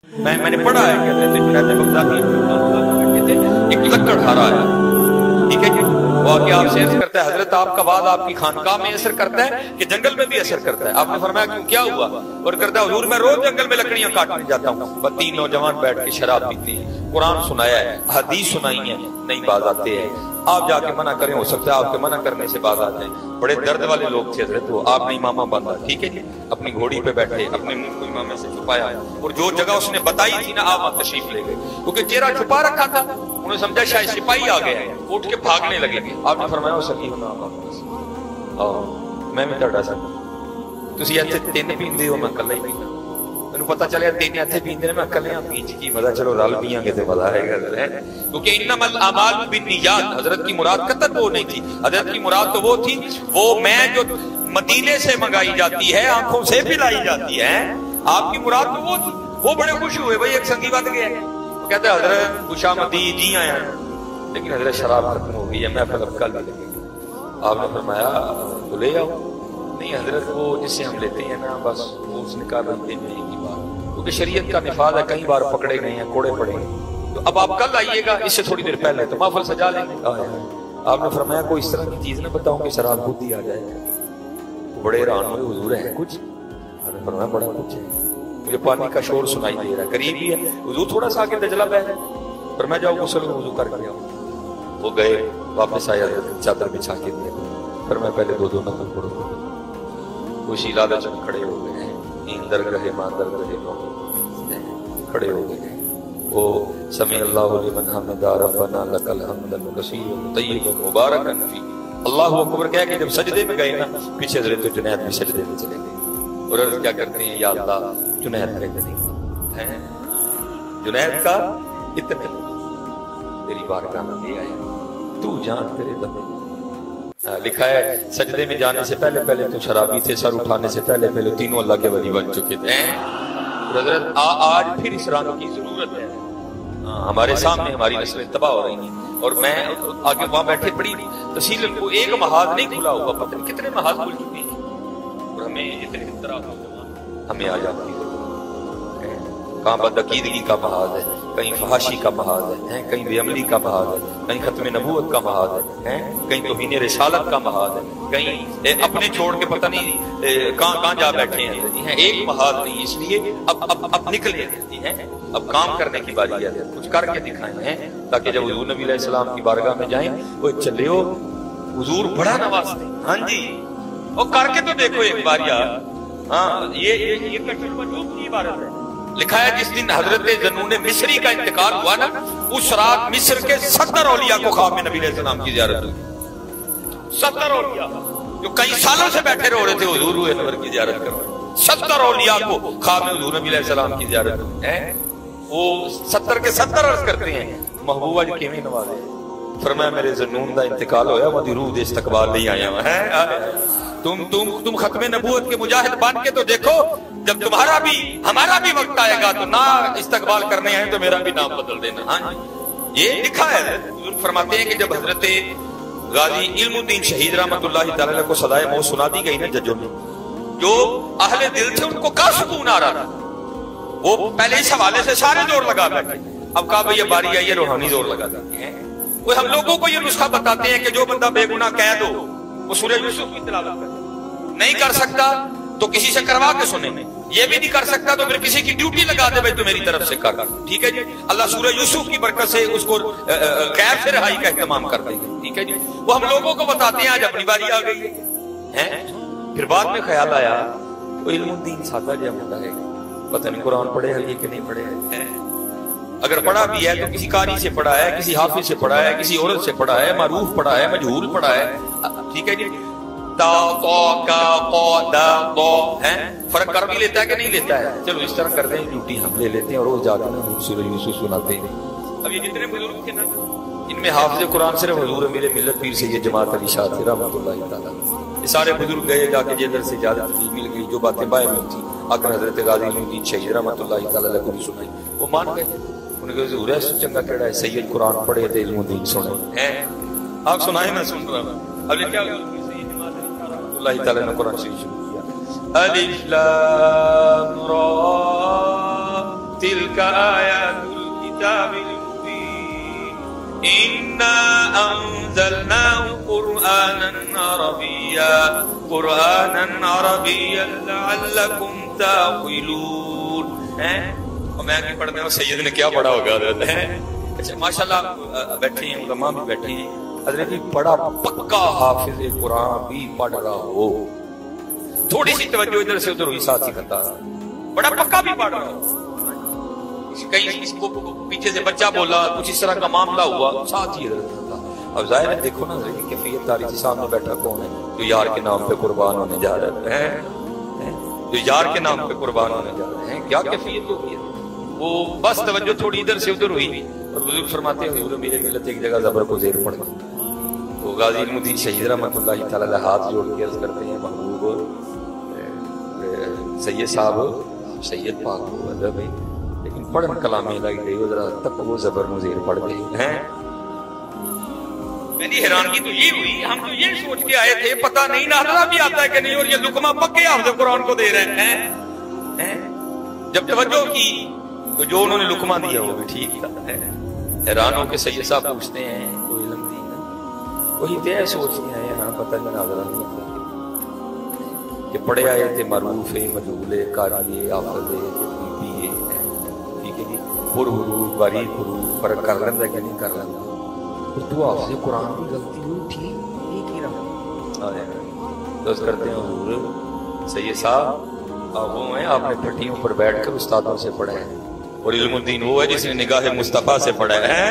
میں نے پڑھا ہے کہتے تھے جنید بغدادی کہتے ایک لکڑہارا ہے، ٹھیک ہے جی، وہ آگے آپ سے عرض کرتا ہے حضرت آپ کا وعد آپ کی خانقاہ میں اثر کرتا ہے کہ جنگل میں بھی اثر کرتا ہے؟ آپ نے فرمایا کیوں، کیا ہوا؟ اور کرتا ہے حضور میں روز جنگل میں لکڑیاں کاٹنے جاتا ہوں، بس 3 نوجوان بیٹھ کے شراب پیتے ہیں، قرآن سنایا ہے، حدیث سنائی ہے، نہیں باز آتے ہیں، آپ جا کے منع کریں، ہو سکتا ہے آپ کے منع کرنے سے باز آتے ہیں۔ بڑے درد والے لوگ تھے حضرت، وہ آپ نے امامہ باندھا، ٹھیک ہے جی، اپنی گھوڑی پہ بیٹھے، اپنے منہ کو امامہ سے چھپایا، اور جو جگہ اس نے بتائی تھی نا آپ تشریف لے گئے، کیونکہ چہرہ چھپا رکھا تھا، انہوں نے سمجھا شاید سپاہی آ گئے ہیں، اٹھ کے بھاگنے لگے۔ آپ نے فرمایا سکی ہونا میں بھی ڈاٹا سکتا تسی ایتھے 3 پیندے ہو، میں کلا ہی پینا، میں پتہ چلے 3 ایتھے پیندے نے، میں کلیاں پینچ کی مزہ، چلو رل پیاں گے تے مزہ آئے گا، کیونکہ انما الاعمال بالنیات، حضرت کی مراد قطعاً وہ نہیں تھی، حضرت کی مراد تو وہ تھی وہ میں جو مدینے سے منگائی جاتی ہے، آنکھوں سے پلائی جاتی ہے، آپ کی مراد تو وہ تھی۔ وہ بڑے خوش ہوئے، بھائی ایک سنگی بات گیا ہے، کہتے ہیں حضرت خوشامدی جی آیا، لیکن حضرت شراب ختم ہو گئی ہے، میں پھر اب کل لگے گی۔ آپ نے فرمایا تو لے آؤ، نہیں حضرت وہ جس سے ہم لیتے ہیں نا بس وہ اس نے کہا بندے میں ایک ہی بار، کیونکہ شریعت کا نفاذ ہے، کئی بار پکڑے گئے ہیں، کوڑے پڑے ہیں، تو اب آپ کل آئیے گا، اس سے تھوڑی دیر پہلے تو محفل سجا لیں گے۔ آپ نے فرمایا کوئی اس طرح کی چیز نہ بتاؤں کہ شراب خود ہی آ جائے گا۔ بڑے حیران ہوئے، حضور ہے کچھ؟ آپ نے فرمایا بڑا کچھ ہے، مجھے پانی کا شور سنائی دے رہا ہے، قریب ہی ہے، حضور تھوڑا سا آگے دجلہ بہ جائے، فرمایا جاؤ غسل وضو کر کے آؤ۔ وہ گئے، واپس آئے، حضرت چادر بچھا کے دیا، فرمایا پہلے 2 نفل پڑھو۔ وہ شیلا لچن کھڑے ہو گئے ہیں، در گرہے ماں در گرہے لوگ کھڑے ہو گئے ہیں، وہ سمیع اللہ لمن حمدہ ربنا لک الحمد کثیر طیب مبارک فی، اللہ اکبر کہہ کے جب سجدے میں گئے نا، پیچھے حضرت جنید بھی سجدے میں چلے گئے، اور عرض کیا کرتے ہیں یا اللہ جنید میرے قریب ہے، جنید کا اتنے تیری بارگاہ میں لے آیا، تو جان تیرے بندے۔ لکھا ہے سجدے میں جانے سے پہلے تو شرابی تھے، سر اٹھانے سے پہلے تینوں اللہ کے ولی بن چکے تھے۔ حضرت آج پھر اس رنگ کی ضرورت ہے، ہمارے سامنے ہماری نسلیں تباہ ہو رہی ہیں، اور میں آگے وہاں بیٹھے پڑی تفصیل کو ایک محاذ نہیں کھلا ہوا، پتہ نہیں کتنے محاذ کھل چکے ہیں، اور ہمیں اتنے طرح ہمیں آ جاتی ہے، کہاں بدعقیدگی کا محاذ ہے، کہیں فحاشی کا محاذ ہے، کہیں بے عملی کا محاذ ہے، کہیں ختم نبوت کا محاذ ہے، کہیں توہین رسالت کا محاذ ہے، کہیں اپنے چھوڑ کے پتہ نہیں کہاں جا بیٹھے ہیں، ایک محاذ نہیں، اس لیے اب نکلے ہیں، اب کام کرنے کی باری ہے، کچھ کر کے دکھائیں ہیں، تاکہ جب حضور نبی علیہ السلام کی بارگاہ میں جائیں وہ چلے ہو حضور بڑا نوازتے ہیں، ہاں جی وہ کر کے تو دیکھو ایک بار یار، ہاں یہ کٹر وجوب کی عبارت ہے۔ لکھا ہے جس دن حضرت ذنون مصری کا انتقال ہوا نا، اس رات مصر کے 70 اولیاء کو خواب میں نبی علیہ السلام کی زیارت ہوئی، 70 اولیاء جو کئی سالوں سے بیٹھے رہے تھے حضور انور کی زیارت کروائے، 70 اولیاء کو خواب میں حضور نبی علیہ السلام کی زیارت ہوئی ہے، وہ 70 کے 70 عرض کرتے ہیں محبوبہ جی کیویں نوازے، فرمایا میرے ذنون دا انتقال ہویا، وہ دی روح دے استقبال نہیں آیا ہے، تم ختم نبوت کے مجاہد بن کے تو دیکھو، جب تمہارا بھی ہمارا بھی وقت آئے گا تو نہ استقبال کرنے آئے تو میرا بھی نام بدل دینا۔ ہاں یہ لکھا ہے، فرماتے ہیں کہ جب حضرت غازی علم الدین شہید رحمت اللہ تعالی کو سزائے موت سنا دی گئی نا ججوں میں، جو اہل دل تھے ان کو کہاں سکون آ رہا تھا، وہ پہلے اس حوالے سے سارے زور لگا بیٹھے، اب کہا بھئی یہ باری آئی ہے روحانی زور لگا دیتے ہیں، وہ ہم لوگوں کو یہ نسخہ بتاتے ہیں کہ جو بندہ بے گناہ قید ہو وہ سورہ یوسف کی تلاوت کرے، نہیں کر سکتا تو کسی سے کروا کے سنے، یہ بھی نہیں کر سکتا تو پھر کسی کی ڈیوٹی لگا دے بھائی تو میری طرف سے کر، ٹھیک ہے جی، اللہ سورہ یوسف کی برکت سے اس کو قید سے رہائی کا اہتمام کر دیں گے، ٹھیک ہے جی، وہ ہم لوگوں کو بتاتے ہیں آج اپنی باری آ گئی ہے۔ پھر بعد میں خیال آیا وہ علم الدین سادہ جہاں ہوتا ہے، پتہ نہیں قرآن پڑھے ہے کہ نہیں پڑھے ہے، اگر پڑھا بھی ہے تو کسی قاری سے پڑھا ہے، کسی حافظ سے پڑھا ہے، کسی عورت سے پڑھا ہے، معروف پڑھا ہے، مجہول پڑھا ہے، ٹھیک ہے جی، تا تو کا قو دا تو ہے، فرق کر بھی لیتا ہے کہ نہیں لیتا ہے، چلو اس طرح کرتے ہیں، ڈیوٹی ہم لے لیتے ہیں اور روز جاتے ہیں سورہ یوسف سناتے ہیں۔ اب یہ جتنے بزرگ تھے نا ان میں حافظ قرآن صرف حضور امیر ملت پیر سید جماعت علی شاہ تھے رحمۃ اللہ تعالیٰ، یہ سارے بزرگ گئے جا کے جدھر سے زیادہ مل گئی، جو باتیں باہر میں تھی آکر حضرت غازی علم الدین شہید رحمۃ اللہ تعالیٰ کو بھی سنائی، وہ مان گئے، انہوں نے کہا حضور ہے چنگا کیڑا ہے سید قرآن پڑھے تے علم الدین سنے ہیں، آپ سنائیں میں سن رہا ہوں۔ اب یہ کیا اللہ تعالیٰ نے قرآن شریف شروع کیا، الف لام را تلك آیات الکتاب المبین انا انزلناه قرآنا عربیا لعلکم تعقلون. اور میں آگے پڑھنے ہوں سید نے کیا پڑھا ہوگا. اچھا ماشاءاللہ بیٹھے ہیں علماء بھی بیٹھے ہیں. حضرت بڑا پکا حافظ قرآن بھی پڑھ رہا ہو, تھوڑی سی توجہ ادھر سے ادھر ہوئی ساتھ ہی کرتا رہا, بڑا پکا بھی پڑھ رہا ہو, کہیں اس کو پیچھے سے بچہ بولا, کچھ اس طرح کا معاملہ ہوا, ساتھ ہی ادھر کرتا. اب ظاہر ہے دیکھو نا کیفیت تاریخی سامنے بیٹھا کون ہے جو یار کے نام پہ قربان ہونے جا رہے ہیں, جو یار کے نام پہ قربان ہونے جا رہے ہیں, کیا کیفیت ہوگی. وہ بس توجہ تھوڑی ادھر سے ادھر ہوئی اور بزرگ فرماتے ہیں حضور میرے ملت ایک جگہ زبر کو زیر پڑ گئی. تو غازی علم الدین شہید رحمۃ اللہ تعالی علیہ ہاتھ جوڑ کے عرض کرتے ہیں محبوب سید صاحب سید پاک ہو ادب ہے لیکن پڑھن کلامی لگ گئی ذرا تک وہ زبر مزیر پڑ گئی ہیں. میری حیرانگی تو یہ ہوئی, ہم تو یہ سوچ کے آئے تھے پتہ نہیں ناظرہ بھی آتا ہے کہ نہیں, اور یہ لقمہ پکے حافظ قرآن کو دے رہے ہیں. جب توجہ کی تو جو انہوں نے لقمہ دیا وہ بھی ٹھیک تھا. حیران ہو کے سید صاحب پوچھتے ہیں کوئی علم دی ہے, وہی تے سوچ کے آئے ہاں پتہ نہیں ناظرہ نہیں کہ پڑھے آئے تھے معروف مجہول قاری حافظ ٹھیک ہے جی, پر حروف باریک حروف فرق کر لینا کہ نہیں کر لینا. تو حافظ قرآن کی غلطی ہوئی ٹھیک ایک ہی رہا. دوست کرتے ہیں حضور سید صاحب آپ وہ ہیں آپ نے پھٹیوں پر بیٹھ کر استادوں سے پڑھے ہیں, اور علم الدین وہ ہے جس نے نگاہ مصطفیٰ سے پڑھا ہے.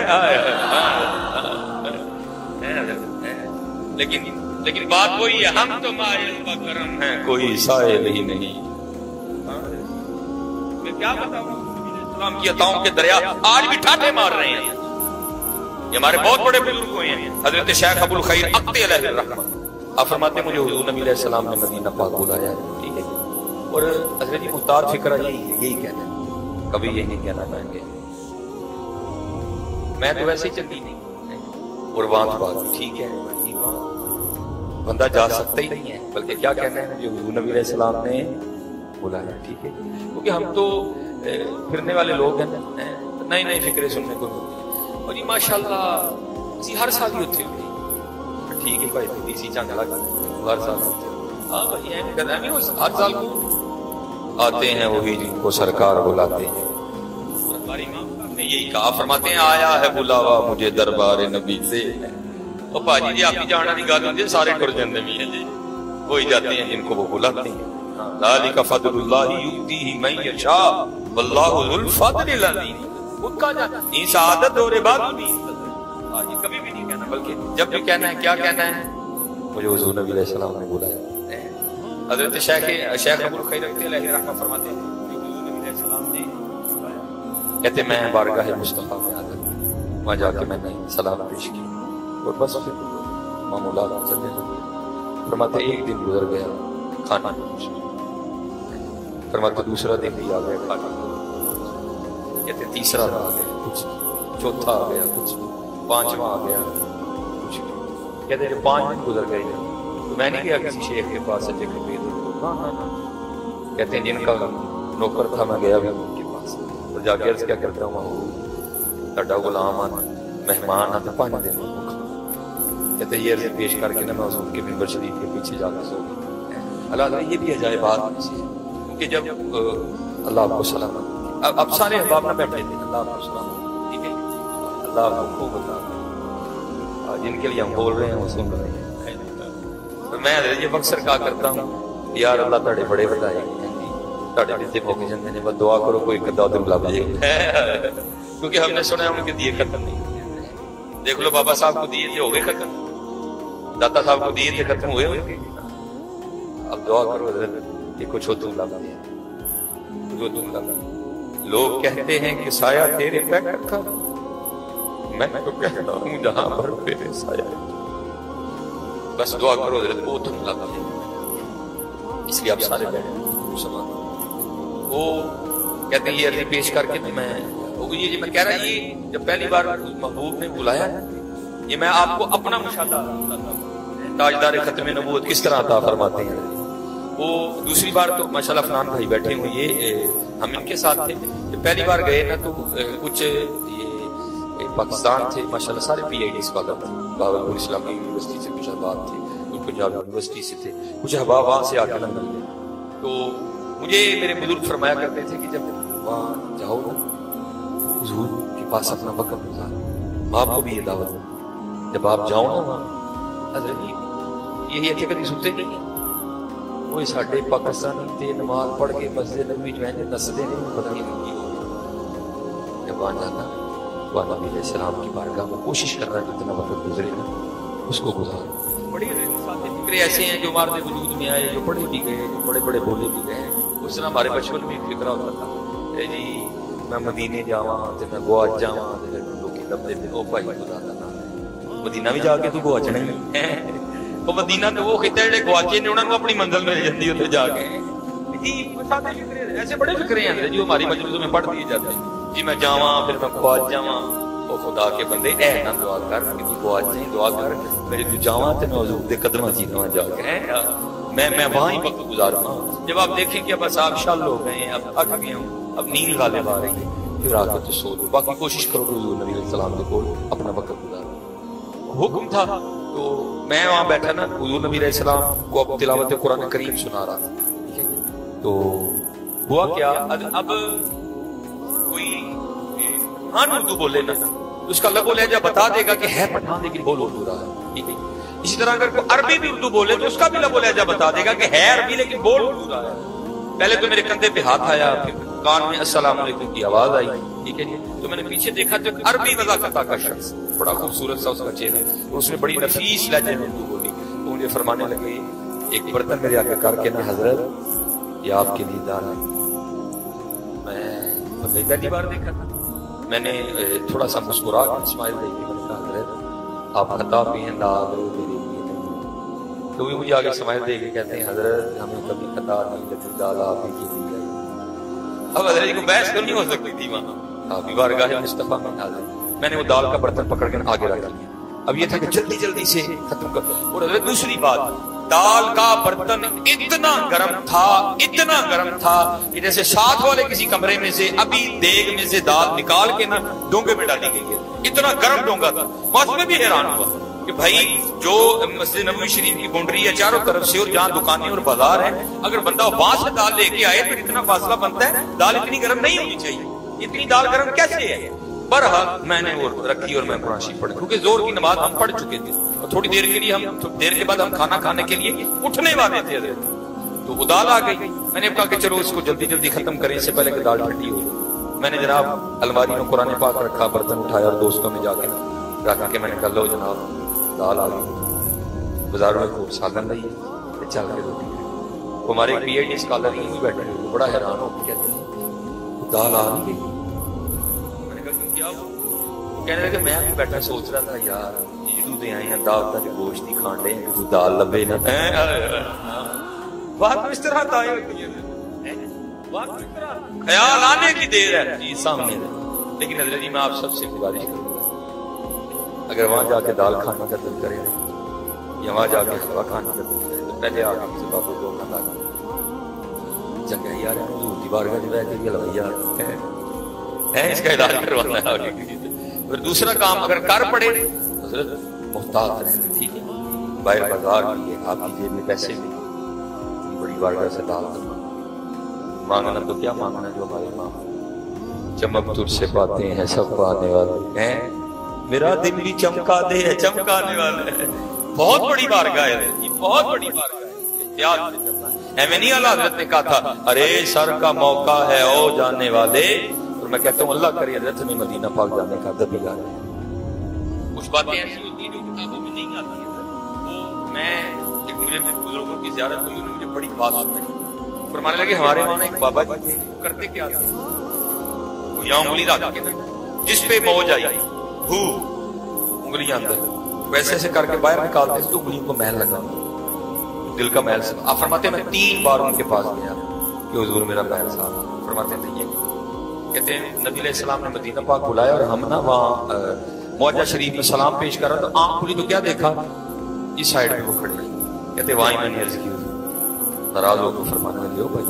لیکن بات وہی ہے, ہم تو مائل بکرم ہیں کوئی سائل ہی نہیں. میں کیا بتاؤں اسلام کی عطاؤں کے دریا آج بھی ٹھاٹے مار رہے ہیں. یہ ہمارے بہت بڑے بزرگ ہوئے ہیں. حضرت شیخ ابو الخیر اقتی علیہ الرحمہ آپ فرماتے ہیں مجھے حضور نبی علیہ السلام نے مدینہ پاک بلایا ہے, ٹھیک ہے, اور حضرت جی مختار فکرہ یہی کہنا ہے, کبھی یہ نہیں کہنا پائیں گے میں تو ویسے ہی چلتی نہیں, اور وہاں تو بات ٹھیک ہے بندہ جا سکتا ہی نہیں ہے, بلکہ کیا کہنا ہے جو حضور نبی علیہ السلام نے بلایا, ٹھیک ہے, کیونکہ ہم تو پھرنے والے لوگ ہیں, نئی نئی فکریں سننے کو ملتی. اور یہ ماشاءاللہ اسی ہر سال ہی ہوتی ہوتی ٹھیک ہے بھائی اسی چنگ لگا ہر سال ہوتے. ہاں بھائی ہر سال کو آتے ہیں وہی جن کو سرکار بلاتے ہیں. ہماری امام نے یہی کہا, فرماتے ہیں آیا ہے بلاوا مجھے دربار نبی سے. اور بھاجی جی آپ کی جانا نہیں گل ہوتی سارے ٹر جاندے بھی ہیں جی, وہی جاتے ہیں جن کو وہ بلاتے ہیں. ذالک فضل اللہ یؤتیہ من یشاء واللہ ذو الفضل العظیم. خود کا جانا یہ سعادت اور عبادت بھی یہ کبھی بھی نہیں کہنا, بلکہ جب بھی کہنا ہے کیا کہنا ہے مجھے حضور نبی علیہ السلام نے بلایا. حضرت شیخ ابو الخیر علیہ رحمہ فرماتے ہیں حضور نبی علیہ السلام نے کہتے میں بارگاہ مصطفیٰ میں آتا وہاں جا کے میں نے سلام پیش کیا اور بس پھر معمولات چلنے لگے. فرماتے ایک دن گزر گیا کھانا نہیں, فرماتے دوسرا دن بھی آ گیا کھانا, کہتے تیسرا آ گیا کچھ, چوتھا آ گیا کچھ, پانچواں آ گیا کچھ. کہتے ہیں 5 دن گزر گئے تو میں نے گیا کسی شیخ کے پاس سے کہتے ہیں جن کا نوکر تھا میں گیا بھی ان کے پاس اور جا کے عرض کیا کرتا ہوں تڈا غلام آنا مہمان آتا 5 دن کہتے ہیں یہ عرض پیش کر کے میں حضور کے منبر شریف کے پیچھے جا کے سو گیا. اللہ یہ بھی عجائب بات کیونکہ جب اللہ آپ کو سلامت اب سارے احباب نہ بیٹھے تھے, اللہ آپ کو سلامت, ٹھیک ہے, اللہ آپ کو خوب بتا جن کے لیے ہم بول رہے ہیں وہ سن رہے ہیں. میں یہ مقصد کہا کرتا ہوں یار اللہ تاڑے بڑے بتائے تاڑے جتنے موقع جاندے نے بس دعا کرو کوئی قدا دن لگ جائے, کیونکہ ہم نے سنا ہے ان کے دیے ختم نہیں. دیکھ لو بابا صاحب کو دیے تھے ہو گئے ختم, داتا صاحب کو دیے تھے ختم ہوئے ہوئے. اب دعا کرو حضرت یہ کچھ ہو تم لگ جائے, جو تم لگ. لوگ کہتے ہیں کہ سایہ تیرے پیکر تھا, میں تو کہتا ہوں جہاں بھر تیرے سایہ. بس دعا کرو حضرت وہ تم لگ جائے. اس لیے آپ سارے بیٹھے مسلمان وہ کہتے ہیں یہ عرضی پیش کر کے میں یہ میں کہہ رہا یہ جب پہلی بار محبوب نے بلایا یہ میں آپ کو اپنا مشاہدہ تاجدار ختم نبوت کس طرح عطا فرماتے ہیں. وہ دوسری بار تو ماشاءاللہ فلان بھائی بیٹھے ہوئے یہ ہم ان کے ساتھ تھے. جب پہلی بار گئے نا تو کچھ یہ پاکستان تھے ماشاءاللہ سارے پی آئی ڈی اسکالر تھے, بہاولپور اسلامی یونیورسٹی سے کچھ احباب تھے, کچھ پنجاب یونیورسٹی سے تھے, کچھ احباب وہاں سے آ کے نہ مل گئے. تو مجھے میرے بزرگ فرمایا کرتے تھے کہ جب وہاں جاؤ نا حضور کے پاس اپنا وقت گزارو. آپ کو بھی یہ دعوت ہے, جب آپ جاؤ نا وہاں حضرت یہی اچھے کبھی سنتے نہیں وہ ساڈے پاکستانی تے نماز پڑھ کے مسجد نبوی جو ہیں نسدے نہیں پتہ نہیں کی ہو. جب وہاں جانا تو نبی علیہ السلام کی بارگاہ میں کوشش کرنا جتنا وقت گزرے نا اس کو گزارو. بڑے فکرے ایسے ہیں جو ہمارے وجود میں آئے, جو پڑھے بھی گئے, جو بڑے بڑے بولے بھی گئے. اس طرح ہمارے بچپن میں فکرہ ہوتا تھا جی میں مدینے جاواں تے میں گواچ جاواں تے لوکی لبدے تے او بھائی خدا دا نام مدینہ بھی جا کے تو گواچنا ہی ہے. وہ مدینہ تو وہ خطے جڑے گواچے نے انہاں نوں اپنی منزل مل جاندی اوتھے جا کے. جی سادے فکرے ایسے بڑے فکرے ہیں جو ہماری مجلسوں میں پڑھ دیے جاتے ہیں جی میں جاواں پھر میں گواچ جاواں. او خدا کے بندے اے نہ دعا کر کہ تو گواچ جائیں, دعا کر میرے تو جاواں تے میں حضور دے قدماں چ نہ جا کے میں وہاں ہی وقت گزاروں. جب آپ دیکھیں کہ بس آپ شل ہو گئے ہیں, اب تھک گئے ہوں, اب نیند غالب آ رہی ہے, پھر آ کے تو سو دو. باقی کوشش کرو کہ حضور نبی علیہ السلام کے کول اپنا وقت گزارو. حکم تھا تو میں وہاں بیٹھا نا حضور نبی علیہ السلام کو اب تلاوت قرآن کریم سنا رہا تھا. تو ہوا کیا اب کوئی ہاں اردو بولے نا اس کا لب و لہجہ بتا دے گا کہ ہے پٹھان لیکن بول اردو رہا ہے. ٹھیک ہے, اسی طرح اگر کوئی عربی بھی اردو بولے تو اس کا بھی لب و لہجہ بتا دے گا کہ ہے عربی لیکن بول اردو رہا ہے. پہلے تو میرے کندھے پہ ہاتھ آیا, پھر کان میں السلام علیکم کی آواز آئی. ٹھیک ہے جی, تو میں نے پیچھے دیکھا تو عربی وضاقتہ کا شخص بڑا خوبصورت سا اس کا چہرہ, اور اس نے بڑی نفیس لہجے میں اردو بولی. تو مجھے فرمانے لگے ایک برتن میرے آگے کر کے نا حضرت یہ آپ کے لیے دال ہے. میں پہلی بار دیکھا تھا, میں نے تھوڑا سا مسکرا کے اسمائل دے کے میں نے کہا حضرت آپ خطا پہ ہیں دال میرے لیے نہیں. تو بھی مجھے آگے اسمائل دے کے کہتے ہیں حضرت ہمیں کبھی خطا نہیں لگی, دال آپ ہی کی دی ہے. اب حضرت کو بحث تو نہیں ہو سکتی تھی وہاں, آپ ہی بارگاہ مصطفیٰ میں حاضر. میں نے وہ دال کا برتن پکڑ کے آگے رکھ لیا. اب یہ تھا کہ جلدی جلدی سے ختم کر. اور حضرت دوسری بات, دال کا برتن اتنا گرم تھا کہ جیسے ساتھ والے کسی کمرے میں سے ابھی دیگ میں سے دال نکال کے نا ڈونگے میں ڈالی گئی ہے. اتنا گرم ڈونگا تھا. میں بھی حیران ہوا کہ بھائی جو مسجد نبوی شریف کی باؤنڈری ہے چاروں طرف سے اور جہاں دکانیں اور بازار ہیں, اگر بندہ وہاں سے دال لے کے آئے تو اتنا فاصلہ بنتا ہے, دال اتنی گرم نہیں ہونی چاہیے. اتنی دال گرم کیسے ہے؟ بہرحال میں نے وہ رکھی اور میں قرآن شریف پڑھا, کیونکہ زور کی نماز ہم پڑھ چکے تھے اور تھوڑی دیر کے لیے دیر کے بعد ہم کھانا کھانے کے لیے اٹھنے والے تھے. تو وہ دال آ گئی. میں نے کہا کہ چلو اس کو جلدی جلدی ختم کریں, اس سے پہلے کہ دال ٹھنڈی ہو جائے. میں نے جناب الماری میں قرآن پاک رکھا, برتن اٹھایا اور دوستوں میں جا کے رکھ کے میں نے کہا لو جناب دال آ گئی. بازاروں میں خوب سالن رہی ہے, چل کے روٹی. ہمارے پی ایچ ڈی اسکالر یہیں بیٹھے ہوئے بڑا حیران ہو کے کہتے ہیں دال آ گئی. میں نے کہا کیوں کیا ہوا؟ کہنے لگے میں بھی بیٹھا سوچ رہا تھا یار عیدوں دے آئے ہیں دعوتاں دے گوشت نہیں کھان ڈے تو دال لبے نہ. بات تو اس طرح دائیں ہوتی ہے, بات تو اس طرح خیال آنے کی دیر ہے جی سامنے ہے. لیکن حضرت جی میں آپ سب سے گزارش کروں گا اگر وہاں جا کے دال کھانے کا دل کرے یا وہاں جا کے حلوہ کھانے کا دل کرے تو پہلے آگے کسی بات کو نہ لاگے چنگا یار حضور دی بارگاہ جو بیٹھ کے حلویا ہے اس کا علاج کروانا ہے آگے کسی. پھر دوسرا کام اگر کر پڑے حضرت محتاط رہنا. ٹھیک ہے, باہر بازار بھی ہے, آپ کی جیب میں پیسے بھی, بڑی بارگاہ سے دال مانگنا تو کیا مانگنا جو ہمارے ماں چمک تجھ سے پاتے ہیں سب پانے والے ہیں, میرا دل بھی چمکا دے ہے چمکانے والا ہے. بہت بڑی بارگاہ ہے یہ, بہت بڑی بارگاہ ہے. احتیاط سے چلنا ہے. ایمنی اعلیٰ حضرت نے کہا تھا ارے سر کا موقع ہے او جانے والے. اور میں کہتا ہوں اللہ کرے حضرت ہمیں مدینہ پاک جانے کا ادب دلا رہے ہیں. کچھ باتیں ایسی ہوتی ہیں جو کتابوں میں نہیں آتی ہیں. وہ میں ایک مجھے بزرگوں کی زیارت ہوئی, انہوں نے مجھے بڑی بات سنائی. فرمانے لگے ہمارے وہاں ایک بابا جی تھے, وہ کرتے کیا تھے, وہ یہاں انگلی رکھ کے جس پہ موج آئی ہو انگلیاں اندر ویسے ایسے کر کے باہر نکالتے تو انگلیوں کو محل لگا, دل کا محل صاف. آپ فرماتے ہیں میں 3 بار ان کے پاس گیا کہ حضور میرا محل صاف. فرماتے ہیں یہ کہتے ہیں نبی علیہ السلام نے مدینہ پاک بلایا اور ہم نا وہاں معجہ شریف میں سلام پیش کر رہا تو آنکھ کھلی تو کیا دیکھا اس سائیڈ میں وہ کھڑے. کہتے وہیں میں نے عرض کی, ناراض ہو کے فرمانے لگے ہو بھائی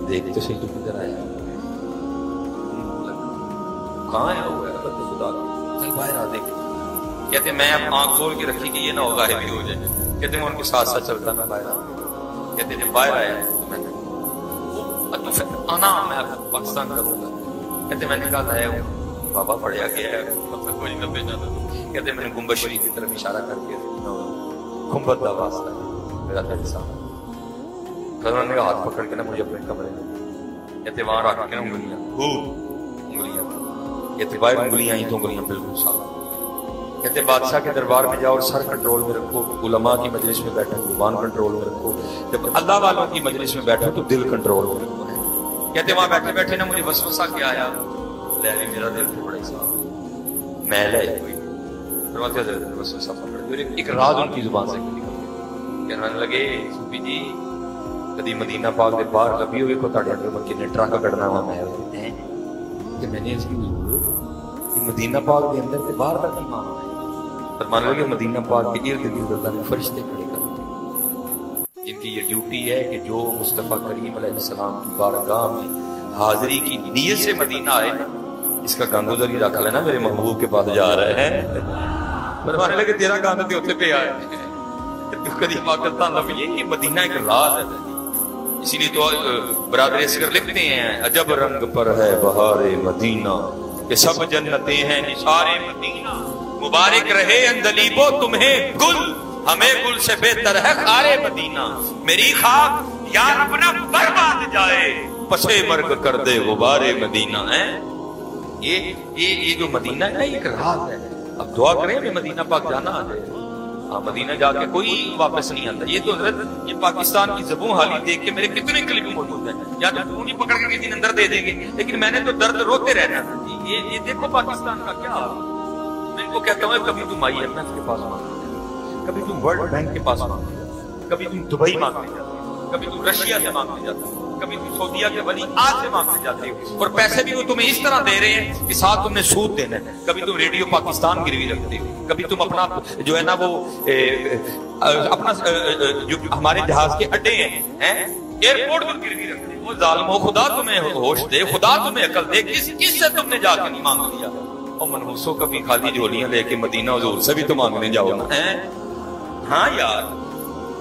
دیکھ تو صحیح تو کدھر آیا. کہاں ہے وہ خدا چل باہر آ دیکھ. کہتے میں اب آنکھ کھول کے رکھی کہ یہ نہ ہوگا بھی ہو جائے. کہتے میں ان کے ساتھ ساتھ چلتا میں باہر آ. کہتے جب باہر آیا تو میں نے آنا میں پاکستان کا ہوگا. کہتے میں نے کہا لایا ہوں بابا پڑھیا گیا ہے مطلب کوئی نہ بھیجا. کہتے میں نے گنبد شریف کی طرف اشارہ کر کے گنبد کا واسطہ میرا دل صاحب. انہوں نے ہاتھ پکڑ کے نا مجھے اپنے کمرے میں کہتے وہاں رکھ کے نا انگلیاں کہتے باہر انگلیاں ہی تو انگلیاں بالکل صاف. کہتے بادشاہ کے دربار میں جاؤ اور سر کنٹرول میں رکھو, علماء کی مجلس میں بیٹھو زبان کنٹرول میں رکھو, جب اللہ والوں کی مجلس میں بیٹھو تو دل کنٹرول میں رکھو. کہتے وہاں بیٹھے بیٹھے نا مجھے وسوسہ کیا آیا, لے لی میرا دل تو بڑا ہی صاف میں لے کوئی وسوسہ پکڑ ایک راز ان کی زبان سے نکل گیا. کہنے لگے صوفی جی کدی مدینہ پاک دے باہر لبھی ہوئے کو تاڑے اندر کنے ٹرک کڈنا ہوا میں کہ میں نے اس کی مدینہ پاک کے اندر کے باہر تک نہیں ماننا ہے. فرمان لگے مدینہ پاک کے ارد گرد اللہ نے فرشتے کھڑے کر دیے جن کی یہ ڈیوٹی ہے کہ جو مصطفیٰ کریم علیہ السلام کی بارگاہ میں حاضری کی نیت سے مدینہ آئے نا اس کا گنگوزر ہی رکھ لینا میرے محبوب کے پاس جا رہے ہیں. فرمانے لگے تیرا گانا تو اتنے پہ آئے تو کدی پاکستان لبھی یہ مدینہ ایک راز ہے. اسی لیے تو برادر اسکر لکھتے ہیں عجب رنگ پر ہے بہار مدینہ کہ سب جنتیں ہیں نثار مدینہ, مبارک رہے اندلیبو تمہیں گل ہمیں گل سے بہتر ہے خار مدینہ, میری خاک یا رب نہ برباد جائے پسے مرگ کر دے غبار مدینہ. یہ جو مدینہ ہے ایک راز ہے. اب دعا کریں ہمیں مدینہ پاک جانا آ جائے. ہاں مدینہ جا کے کوئی واپس نہیں آتا. یہ تو حضرت یہ پاکستان کی زبوں حالی دیکھ کے میرے کتنے کلپ موجود ہیں, یا تو فون ہی پکڑ کے کسی اندر دے دیں گے, لیکن میں نے تو درد روتے رہنا تھا. یہ دیکھو پاکستان کا کیا حال. میں ان کو کہتا ہوں کبھی تم IMF کے پاس مانگتے, کبھی تم ورلڈ بینک کے پاس مانگتے, کبھی تم دبئی مانگنے جاتے, کبھی تم رشیا سے مانگنے جاتے, کبھی تم سعودیہ کے ولی آج سے مانگنے جاتے ہو, اور پیسے بھی وہ تمہیں اس طرح دے رہے ہیں کہ ساتھ تم نے سود دینا ہے. کبھی تم ریڈیو پاکستان گروی رکھتے ہو, کبھی تم اپنا جو ہے نا وہ اپنا جو ہمارے جہاز کے اڈے ہیں ایئرپورٹ پر گروی رکھتے ہو. وہ ظالمو خدا تمہیں ہوش دے, خدا تمہیں عقل دے, کس سے تم نے جا کے نہیں مانگ لیا. اور منحوسوں کبھی خالی جھولیاں لے کے مدینہ حضور سے بھی تو مانگنے جاؤ نا. ہاں یار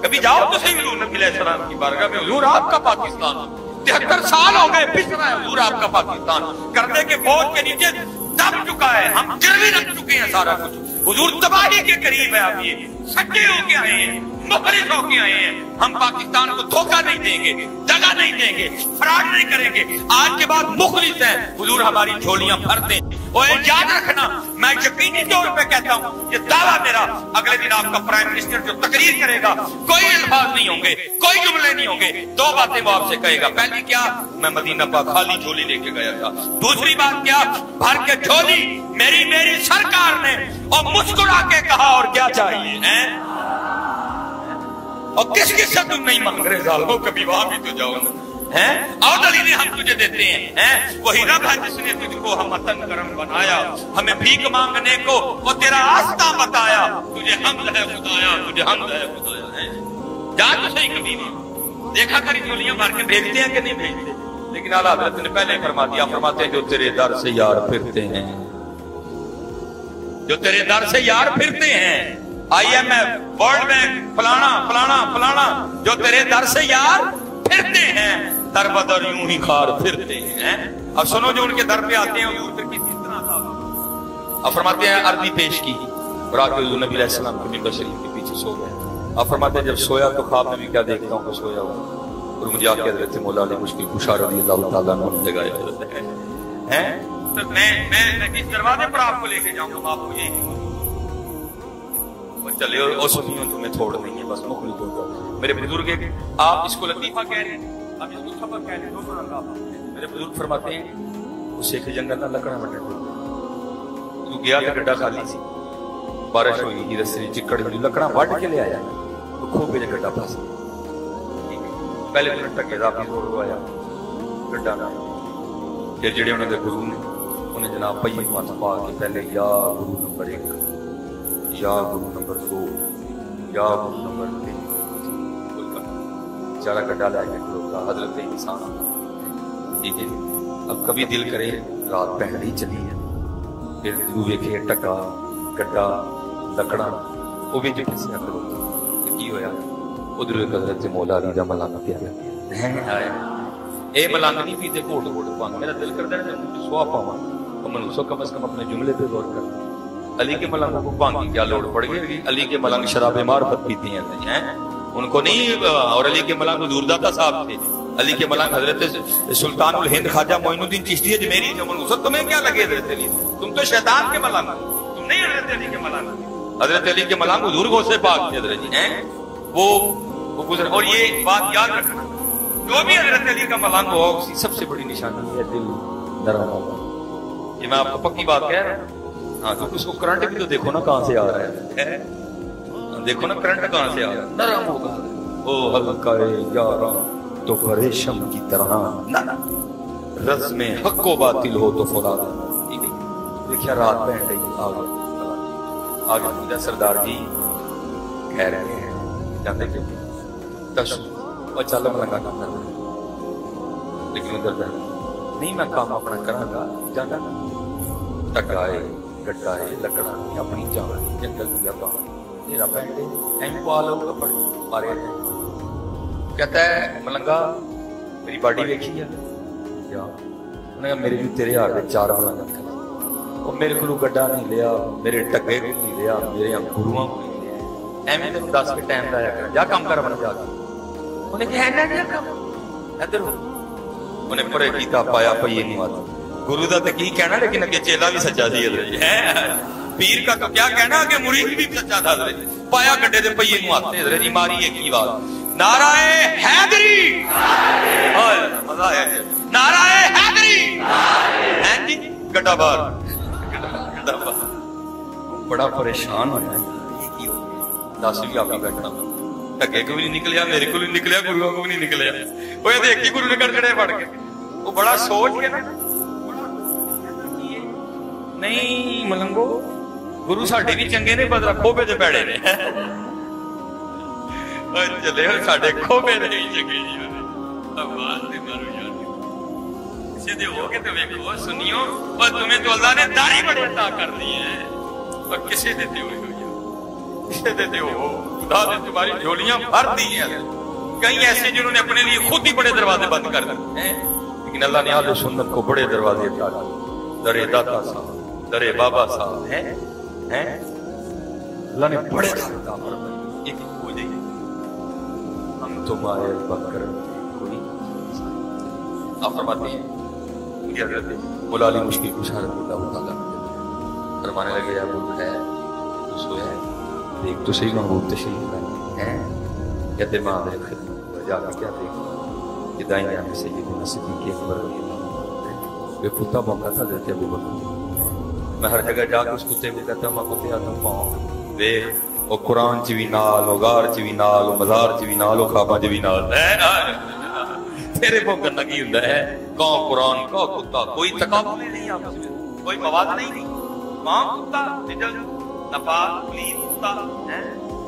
کبھی جاؤ تو صحیح حضور نبی علیہ السلام کی بارگاہ میں, حضور آپ کا پاکستان 73 سال ہو گئے پچھڑا ہے حضور آپ کا پاکستان, گردے کے بوجھ کے نیچے دب چکا ہے, ہم گروی رکھ چکے ہیں سارا کچھ. حضور تباہی کے قریب ہے, آپ یہ سچے ہو کے آئے ہیں, مخلص ہو کے آئے ہیں. ہم پاکستان کو دھوکہ نہیں دیں گے, دگا نہیں دیں گے, فراڈ نہیں کریں گے. آج کے بعد مخلص ہیں, حضور ہماری جھولیاں بھر دیں. اور یاد رکھنا میں یقینی طور پہ کہتا ہوں یہ دعویٰ میرا, اگلے دن آپ کا پرائم منسٹر جو تقریر کرے گا کوئی الفاظ نہیں ہوں گے, کوئی جملے نہیں ہوں گے, 2 باتیں وہ آپ سے کہے گا. پہلی کیا, میں مدینہ پاک خالی جھولی لے کے گیا تھا. دوسری بات کیا, بھر کے جھولی میری سرکار نے, اور مسکرا کے کہا اور کیا چاہیے اور کس سے تم نہیں مانگ رہے ظالموں, کبھی وہاں بھی تو جاؤ نا. اور دلیلیں ہم تجھے دیتے ہیں. وہی رب ہے جس نے تجھ کو ہم وطن کرم بنایا, ہمیں بھیک مانگنے کو وہ تیرا راستہ بتایا. تجھے حمد ہے خدایا, تجھے حمد ہے خدایا. جا تو صحیح کبھی وہاں دیکھا کری جھولیاں مار کے بھیجتے ہیں کہ نہیں بھیجتے. لیکن اعلیٰ حضرت نے پہلے فرما دیا, فرماتے ہیں جو تیرے در سے یار پھرتے ہیں, جو تیرے در سے یار پھرتے ہیں, IMF ورلڈ بینک فلانا فلانا فلانا, جو تیرے در سے یار پھرتے ہیں در بدر یوں ہی خار پھرتے ہیں. اب سنو جو ان کے در پہ آتے ہیں حضور پھر کس طرح تھا. اب فرماتے ہیں عرضی پیش کی اور آگے حضور نبی علیہ السلام کے منبر شریف کے پیچھے سو گئے. اب فرماتے ہیں جب سویا تو خواب میں بھی کیا دیکھتا ہوں کہ سویا ہوں, اور مجھے آ کے حضرت مولا علی مشکل کشا رضی اللہ تعالیٰ عنہ جگایا ہے. میں کس دروازے پر آپ کو لے کے جاؤں گا, آپ کو یہی چلے اور سنیوں تمہیں چھوڑ دیں گے بس مخلص ہو جاؤ. میرے بزرگ آپ اس کو لطیفہ کہہ رہے ہیں, اب اس کو سبق کہہ رہے ہیں, دونوں رنگ آپ. میرے بزرگ فرماتے ہیں اس ایک جنگل نہ لکڑا بٹے تو گیا کہ گڈھا خالی سی, بارش ہوئی ہی رستے چکڑ ہوئی, لکڑا وٹ کے لے آیا تو کھو کے گڈھا پھنس. پہلے تو ٹکے راپی زور آیا گڈھا نہ, پھر جڑے انہوں نے گرو نے انہیں جناب پہیے مت پا کے پہلے یا گرو نمبر 1, یا گرو نمبر 2, یا گرو نمبر 3, چارہ گڈھا لائے کے کھلوتا حضرت انسان. ٹھیک ہے, اب کبھی دل کرے رات پہنی چلی ہے پھر جدوں ویکھے ٹکا گڈا لکڑا وہ بھی پھسیا کرو کی ہویا ادھر حضرت مولا علی دا ملنگ پیا لگیا اے ملنگ نہیں پیتے گھوٹ گھوٹ پان میرا دل کرتا ہے سوا پاواں تو منوسو کم از کم اپنے جملے پہ غور کر علی کے ملنگوں کو بھانگ کی کیا لوڑ پڑ گئی علی کے ملنگ شراب معرفت پیتی ہیں ان کو نہیں اور علی کے ملنگ حضور داتا صاحب تھے علی کے ملنگ حضرت سلطان الہند خواجہ معین الدین چشتی اجمیری جو منوسو تمہیں کیا لگے حضرت علی تم تو شیطان کے ملنگ تم نہیں حضرت علی کے ملنگ حضرت علی کے ملنگ حضور غوث پاک تھے حضرت جی ہیں وہ گزر اور یہ بات یاد رکھنا جو بھی حضرت علی کا ملنگ ہو اس کی سب سے بڑی نشانی ہے دل نرم ہوگا یہ میں آپ کو پکی بات کہہ رہا ہوں ہاں کیونکہ اس کو کرنٹ بھی تو دیکھو نا کہاں سے آ رہا ہے دیکھو نا کرنٹ کہاں سے آ رہا ہے نرم ہوگا او ہلکا یاراں تو پریشم کی طرح رز میں حق و باطل ہو تو فولاد دیکھیا رات بہن رہی آگے پوجا سردار جی کہہ رہے ہیں جانے کے تش اور چل ملنگا کام کر لیکن ادھر بہن نہیں میں کام اپنا کراں گا جانا ٹکائے گٹائے لکڑا اپنی جان جنگل دیا پاؤں میرا پینڈے ایم پالو کپڑ مارے کہتا ہے ملنگا میری باڈی دیکھی ہے یا انہوں نے میرے بھی تیرے ہار دے چار ملنگا کھلے وہ میرے کو گڈا نہیں لیا میرے ٹگے کو نہیں لیا میرے گروہاں کو نہیں لیا ایمیں تم 10 کے ٹائم لایا کر جا کام کر بنا جا انہیں کہا ہے نا کام ادھر ہو انہیں پرے کیتا پایا پئیے نہیں آتا گرو دا تو کی کہنا لیکن اگے چیلا بھی سچا دی ہے پیر کا تو کیا کہنا کہ مرید بھی سچا تھا پایا گڈے دے پئیے نہیں آتے حضرت جی ماری ایک ہی بات نعرہ حیدری مزہ آیا نعرہ حیدری ہیں جی گڈا بار بڑا پریشان ہویا ہے دس بھی آپ ہی بیٹھنا ٹگے کو بھی نہیں نکلیا میرے کو نہیں نکلیا گروہوں کو بھی نہیں نکلیا وہ یہ دیکھ ہی گرو نے کڑکڑے پڑ کے وہ بڑا سوچ کے نا نہیں ملنگو گرو ساڈے بھی چنگے نے بدلا کھوبے تے پیڑے نے چلے ساڈے کھوبے تے ہی چنگے جی آواز تے مارو یار کسے دے ہو کے تے ویکھو سنیو اور تمہیں تو اللہ نے داڑھی بڑے عطا کر دی ہے اور کسے دیتے ہوئے کسے دیتے ہو خدا نے تمہاری جھولیاں بھر دی ہیں کئی ایسے جنہوں نے اپنے لیے خود ہی بڑے دروازے بند کر دیے لیکن اللہ نے اہل سنت کو بڑے دروازے عطا کیے درے داتا صاحب درے بابا صاحب ہیں اللہ نے بڑے عطا فرمائے ایک ہو جائے ہم تمہارے بکر کوئی آپ فرماتے ہیں یہ حضرت مولا علی مشکل کشا رضی اللہ تعالیٰ فرمانے لگے ابو ہے سویا ہے دیکھ تو صحیح محبوب تشریف ہے کہتے ماں میرے خدمت پر جا کے کیا دیکھ کہ دائیں آنے سے یہ دن صدیق اکبر رضی اللہ وہ کتا بونگا تھا حضرت ابو بکر میں ہر جگہ جا کے اس کتے کو کہتا ہوں ماں کتے آتا ہوں پاؤں دیکھ وہ قرآن چوی نال وہ غار چوی نال وہ مزار چوی نال وہ خوابہ چوی نال تیرے کو کرنا کی ہوتا ہے کون قرآن کا کتا کوئی تقابل نہیں آپس میں کوئی مواد نہیں ماں کتا نجل نفاق پلید کتا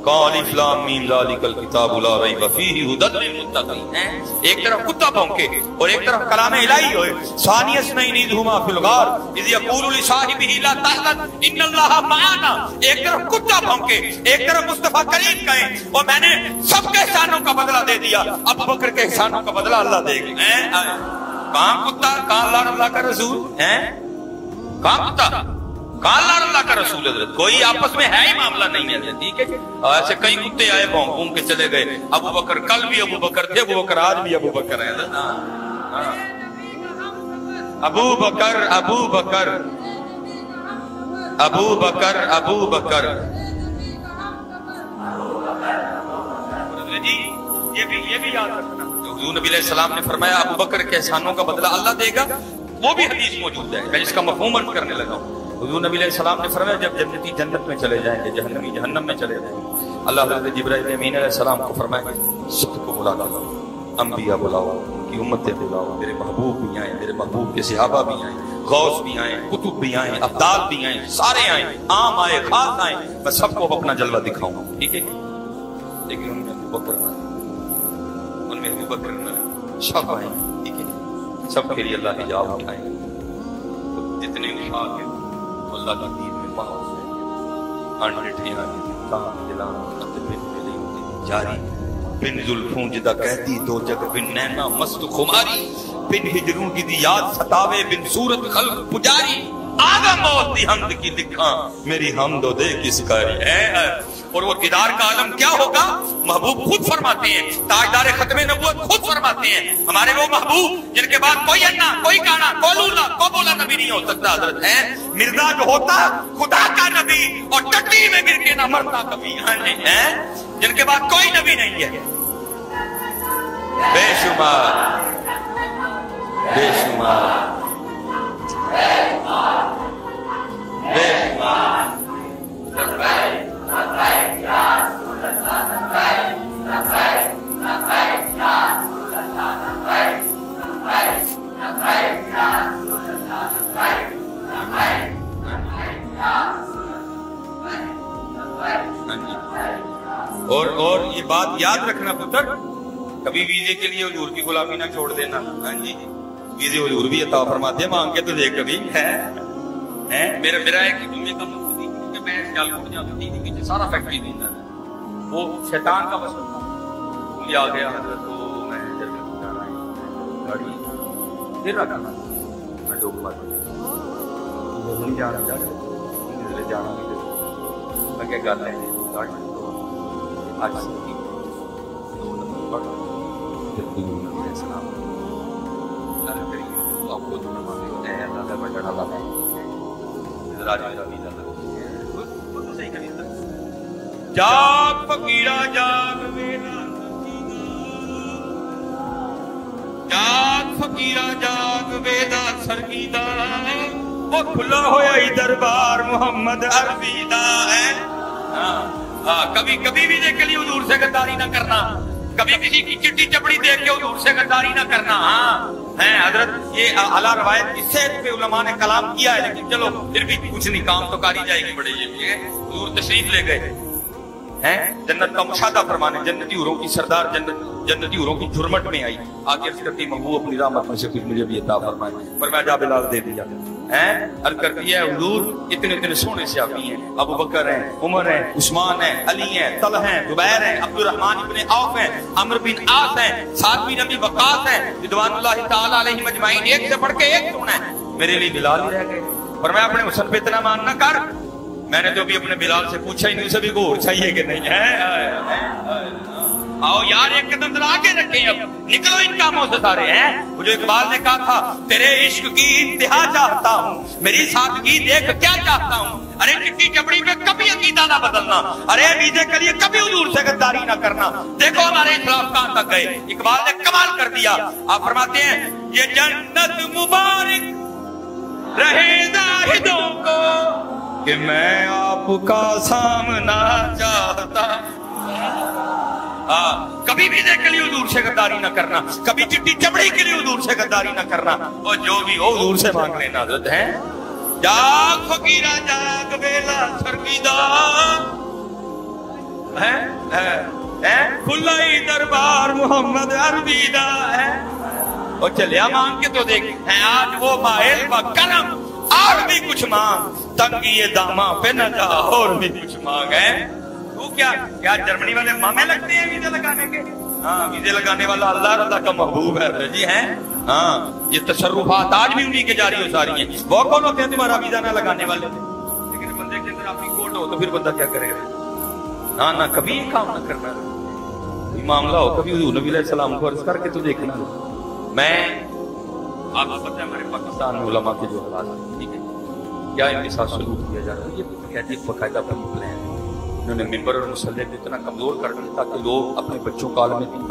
کون الف لام میم ذالک الکتاب لا ریب فیہ ھدی للمتقین ایک طرف کتا بھونکے اور ایک طرف کلام الہی ہوئے ثانی اثنین اذ ھما فی الغار اذ یقول لصاحبہ لا تحزن ان اللہ معنا ایک طرف کتا بھونکے ایک طرف مصطفیٰ کریم کہیں اور میں نے سب کے احسانوں کا بدلہ دے دیا ابو بکر کے احسانوں کا بدلہ اللہ دے گا کہاں کتا کہاں اللہ کا رسول کہاں کتا کہاں اللہ کا رسول حضرت کوئی آپس میں ہے ہی معاملہ نہیں ہے ٹھیک ہے ایسے کئی کتے آئے بھونک کے چلے گئے ابو بکر کل بھی ابو بکر تھے ابو بکر آج بھی ابو بکر ہے ابو بکر ابو بکر ابو بکر ابو بکر جی یہ بھی یاد رکھنا حضور نبی علیہ السلام نے فرمایا ابو بکر کے احسانوں کا بدلہ اللہ دے گا وہ بھی حدیث موجود ہے میں جس کا مفہوم عرض کرنے لگا ہوں حضور نبی علیہ السلام نے فرمایا جب جنتی جنت میں چلے جائیں گے جہنمی جہنم میں چلے جائیں گے اللہ حضرت جبرائیل امین علیہ السلام کو فرمائیں گے سب کو بلا لاؤ انبیاء بلاؤ ان کی امتیں بلاؤ میرے محبوب بھی آئیں میرے محبوب کے صحابہ بھی آئیں غوث بھی آئیں کتب بھی آئیں ابدال بھی آئیں سارے آئیں عام آئے خاص آئیں میں سب کو اپنا جلوہ دکھاؤں ٹھیک ہے لیکن ان میں ابو بکر نہ ان میں ابو بکر نہ سب آئیں ٹھیک ہے سب کے لیے اللہ حجاب اٹھائیں جتنے افاق ہیں اللہ کی دین میں پاؤں سے انڈٹھیاں کام دلان ات بن ملی جاری بن زلفوں جدہ کہتی دو جگ بن نینا مست خماری بن ہجروں کی دی یاد ستاوے بن صورت خلق پجاری آگا موت دی حمد کی لکھاں میری حمد و دے کس کاری ہے. اور وہ کردار کا عالم کیا ہوگا؟ محبوب خود فرماتے ہیں، تاجدار ختم نبوت خود فرماتے ہیں ہمارے وہ محبوب جن کے بعد کوئی انا، کوئی کانا، کوئی لولا، کوئی بولا نبی نہیں ہو سکتا. حضرت ہے مرزا جو ہوتا خدا کا نبی اور ٹٹی میں گر کے نہ مرتا کبھی، جن کے بعد کوئی نبی نہیں ہے. بے شمار بے شمار بے شمار اور یہ بات یاد رکھنا پتر، کبھی ویزے کے لیے حضور کی غلامی نہ چھوڑ دینا. ہاں جی ویزے حضور بھی عطا فرماتے ہیں، مانگ کے تو دیکھ کبھی ہے. میرا ایک جمعے کا مقصد کہ میں سیالکوٹ جاتا تھی کہ سارا فیکٹری دینا ہے، وہ شیطان کا وصل تھا. مجھے آ گیا حضرت تو میں جرمن کو جانا ہے گاڑی پھر رکھا نا میں ڈوب مار نہیں جانا جانا میں کیا گل ہے گاڑی آج سکی دو نمبر پڑھ پھر دور نبی السلام اللہ کریم تو آپ کو دور نمانے کو اے اللہ کا بڑا اللہ ہے راج میرا ویزا لگا تو صحیح کری تھا. جاگ فقیرہ جاگ ویلا جاگ فقیرہ جاگ ویدا سرگیدہ وہ کھلا ہویا ہی دربار محمد عربی دا ہے. کبھی کبھی بھی دیکھ کے لیے حضور سے غداری نہ کرنا، کبھی کسی کی چٹی چپڑی دیکھ کے حضور سے غداری نہ کرنا. حضرت یہ اعلیٰ روایت کی صحت پہ علماء نے کلام کیا ہے، لیکن چلو پھر بھی کچھ نہیں کام تو کاری جائے گی. بڑے یہ حضور تشریف لے گئے جنت کا مشاہدہ فرمانے، جنتی حوروں کی سردار جنتی حوروں کی جھرمٹ میں آئی آگے عرض کرتی محبوب اپنی رحمت میں سے کچھ مجھے بھی عطا فرمائے. فرمایا جا بلال دے دیا. عرض کرتی ہے حضور اتنے اتنے سونے صحابی ہیں، ابو بکر ہیں، عمر ہیں، عثمان ہیں، علی ہیں، طلحہ ہیں، زبیر ہیں، عبد الرحمن بن عوف ہیں، عمرو بن عاص ہیں، سعد بن ابی وقاص ہیں، رضوان اللہ تعالی علیہم اجمعین. ایک سے بڑھ کے ایک سونا ہے. میرے لیے بلال ہی رہ گئے. فرمایا اپنے حسن پہ اتنا مان نہ کر. میں نے تو بھی اپنے بلال سے پوچھا ہی نہیں اسے بھی گور چاہیے کہ نہیں ہے. آؤ یار ایک قدم ذرا آگے رکھیں، اب نکلو ان کاموں سے سارے. مجھے اقبال نے کہا تھا تیرے عشق کی انتہا چاہتا ہوں، میری سادگی دیکھ کیا چاہتا ہوں. ارے چٹی چپڑی پہ کبھی عقیدہ نہ بدلنا، ارے ویزے کے لیے کبھی حضور سے غداری نہ کرنا. دیکھو ہمارے اسلام کہاں تک گئے. اقبال نے کمال کر دیا. آپ فرماتے ہیں یہ جنت مبارک رہے زاہدوں کو کہ میں آپ کا سامنا چاہتا. کبھی بھی دیکھ کے لیے حضور سے غداری نہ کرنا، کبھی چٹی چپڑی کے لیے حضور سے غداری نہ کرنا، اور جو بھی ہو حضور سے مانگ لینا. حضرت ہے جاگ فقیرہ جاگ ویلا سرگیدہ کھلا ہی دربار محمد عربی دا ہے. اور چلیا مانگ کے تو دیکھ ہے آج وہ مائل با کرم اور بھی کچھ مانگ، تنگی داماں پہ نہ جا اور بھی کچھ مانگ. ہے تو کیا جرمنی والے مامے لگتے ہیں ویزے لگانے کے؟ ویزے لگانے والا اللہ رضا کا محبوب ہے جی. ہے یہ تصرفات آج بھی انہی کے جاری ہو ساری ہیں. وہ کون ہوتے ہیں تمہارا ویزا نہ لگانے والے؟ لیکن بندے کے اندر اپنی کوٹ ہو تو پھر بندہ کیا کرے گا؟ نہ کبھی یہ کام نہ کرنا. کوئی معاملہ ہو کبھی حضور نبی علیہ السلام کو عرض کر کے تو دیکھنا. میں آپ کو پتہ ہے ہمارے پاکستان میں علماء کے جو حالات ہیں، ٹھیک ہے، کیا ان کے ساتھ سلوک کیا جا رہا ہے. یہ کہتی ہے باقاعدہ پلان انہوں نے ممبر اور مسلح کو اتنا کمزور کر دیا تاکہ لوگ اپنے بچوں کو عالم دین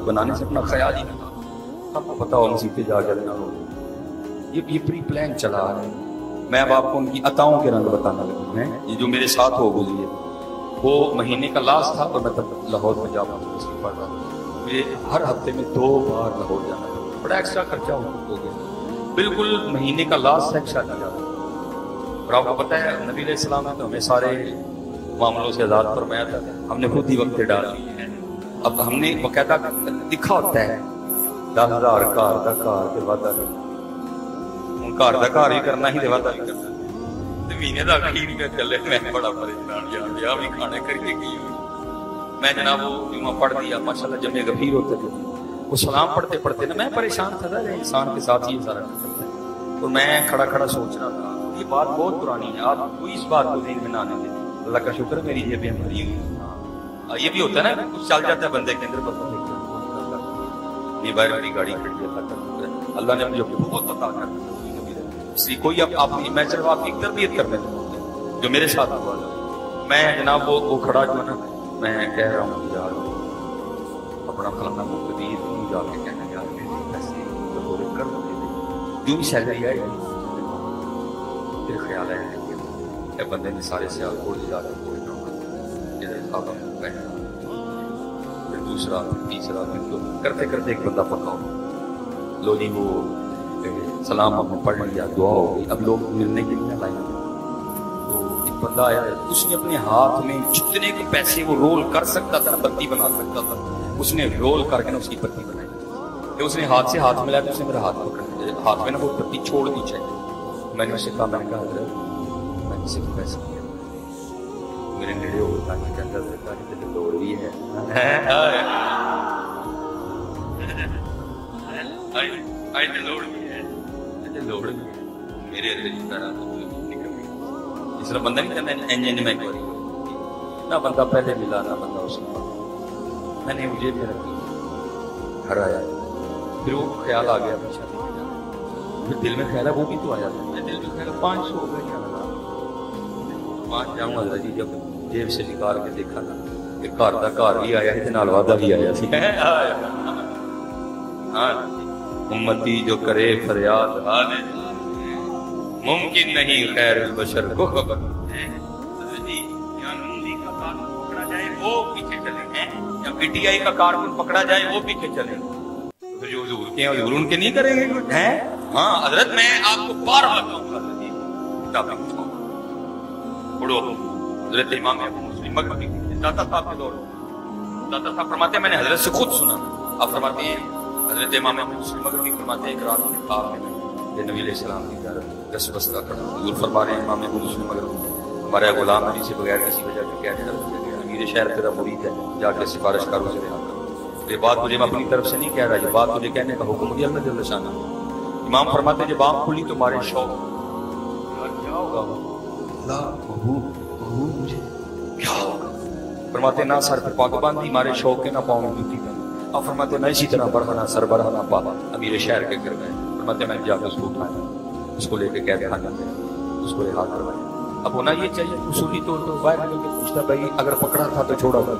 بنانے سے اپنا خیال ہی نہ کریں. آپ کو پتا ہو مسیحے جا کر نہ ہو. یہ پری پلان چلا رہا ہے. میں اب آپ کو ان کی عطاؤں کے رنگ بتانا لگا. یہ جو میرے ساتھ ہو گزری ہے وہ مہینے کا لاسٹ تھا اور میں تب لاہور میں جا پڑھ رہا تھا. مجھے ہر ہفتے میں 2 بار لاہور جانا تھا. بڑا ایکسٹرا خرچہ ہو گیا. بالکل مہینے کا لاسٹ ہے شادی جاتا. اور آپ کو پتا ہے نبی علیہ السلام نے تو ہمیں سارے معاملوں سے آزاد فرمایا تھا. ہم نے خود ہی وقت ڈال دیے ہیں. اب ہم نے باقاعدہ لکھا ہوتا ہے 10,000 کار دا کار کے وعدہ ان کار دا کار ہی کرنا ہی وعدہ نہیں کرنا. مہینے کا اخیر میں چلے میں بڑا پریشان یار بیاہ بھی کھانے کر کے کی میں جناب وہ جمعہ پڑھ دیا ماشاءاللہ جمعے غفیر ہوتے تھے وہ سلام پڑھتے پڑھتے نا میں پریشان تھا انسان کے ساتھ یہ سارا کرتا ہے اور میں کھڑا کھڑا سوچ رہا تھا یہ بات بہت پرانی ہے آپ کوئی اس بات کو ذہن میں نہ آنے دیں اللہ کا شکر میری یہ بھی ہماری ہوئی یہ بھی ہوتا ہے نا کچھ چل جاتا ہے بندے کے اندر پتہ نہیں یہ باہر میری گاڑی کھڑی ہے اللہ نے مجھے بہت عطا کر اس لیے کوئی اب میں صرف آپ کی تربیت کرنے دوں جو میرے ساتھ ہوا میں جناب وہ کھڑا جو ہے نا میں کہہ رہا ہوں یار اپنا فلانا مقدیر جا کے کہنا یار ایسے کر جو بھی سیلری آئے پھر خیال ہے کہ بندے نے سارے سیال کوئی جا کے کوئی نہ پھر دوسرا تیسرا کرتے کرتے ایک بندہ پکا ہو لو جی وہ سلام ہم نے پڑھ لیا دعا ہو گئی اب لوگ ملنے کے لیے لائن تو ایک بندہ آیا اس نے اپنے ہاتھ میں جتنے کے پیسے وہ رول کر سکتا تھا بتی بنا سکتا تھا اس نے رول کر کے نا اس کی پتی بنائی پھر اس نے ہاتھ سے ہاتھ ملایا تو اس نے میرا ہاتھ پکڑ ہاتھ میں نا وہ پتی چھوڑ دی چاہیے میں نے اسے کہا میں نے کہا حضرت میں نے صرف پیسے کیا میرے نیڑے ہو گیا کہ کہتا تھا کہ دوڑ بھی ہے میرے اس طرح بندہ نہیں کرنا انجن میں نہ بندہ پہلے ملا نہ بندہ اس کو میں نے مجھے میں رکھی گھر آیا پھر وہ خیال آ گیا پھر دل میں خیال ہے وہ بھی تو آیا تھا دل میں خیال 500 ہو گیا 5 جاؤں حضرت جی جب جیب سے نکال کے دیکھا تھا کہ گھر کا گھر بھی آیا ہے نال وعدہ بھی آیا امتی جو کرے فریاد ممکن نہیں خیر البشر کو وہ پیچھے چلے یا پی ٹی آئی کا کارکن پکڑا جائے وہ پیچھے چلے جو حضور کے ہیں حضور ان کے نہیں کریں گے کچھ ہیں ہاں حضرت میں آپ کو بارہا کہوں گا پڑھو حضرت امام ابو مسلم مغربی داتا صاحب کے دور داتا صاحب فرماتے ہیں میں نے حضرت سے خود سنا آپ فرماتے ہیں حضرت امام ابو مسلم مغربی فرماتے ہیں ایک رات میں خواب میں نبی علیہ السلام کی زیارت دس بستہ کرنا حضور فرما رہے ہیں امام ابو مسلم مغربی ہمارا غلام علی سے بغیر کسی وجہ کے قید کر دیا گیا امیر شہر تیرا مرید ہے جا کے سفارش کاروں سے رہا کر یہ بات مجھے میں اپنی طرف سے نہیں کہہ رہا یہ بات مجھے کہنے کا حکم دیا اللہ جل شانہ امام فرماتے ہیں جب آنکھ کھلی تو ہمارے شوق کیا ہوگا اللہ محبوب مجھے کیا ہوگا فرماتے نہ سر پہ پاک باندھی ہمارے شوق کے نہ پاؤں میں جوتی پہنی اب فرماتے نہ اسی طرح برہنہ سر برہنہ پا امیر شہر کے کر گئے فرماتے میں جا کے اس کو اٹھایا اس کو لے کے قید خانے میں اس کو رہا کروایا اب ہونا یہ چاہیے اصولی طور پر باہر لے کے پوچھتا بھائی اگر پکڑا تھا تو چھوڑا تھا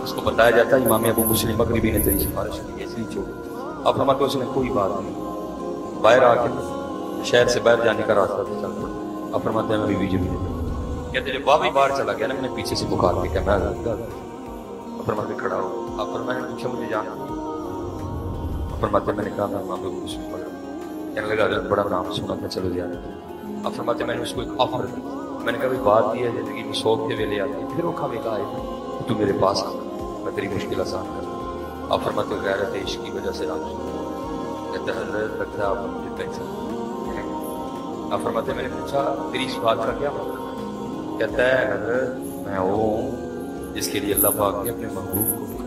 اس کو بتایا جاتا ہے امام ابو مسلم مغربی نے تیری سفارش کی اس لیے چھوڑا اب فرماتے اس نے کوئی بات نہیں باہر آ کے شہر سے باہر جانے کا راستہ تھا چل پڑا اب فرماتے ہیں میں بیوی جب کہتے جب بابا باہر چلا گیا نا میں نے پیچھے سے بخار کے کیمرہ لگا اب فرماتے کھڑا ہو اب فرمایا نے پوچھا مجھے جانا اب فرماتے میں نے کہا میں امام ابو مسلم مغربی کہنے لگا حضرت بڑا نام سنا تھا چلو زیادہ اب فرماتے میں نے اس کو ایک آفر دی میں نے کہا بات یہ ہے زندگی میں شوق کے ویلے آتی ہے پھر وہ کھا آئے تھے تو میرے پاس آ میں تیری مشکل آسان کر دوں اب فرماتے غیرت عشق کی وجہ سے رام کہتے حضرت لگتا ہے آپ مجھے پینسل اب فرماتے میں نے پوچھا تیری اس بات کا کیا مطلب کہتا ہے حضرت میں وہ ہوں جس کے لیے اللہ پاک نے اپنے محبوب کو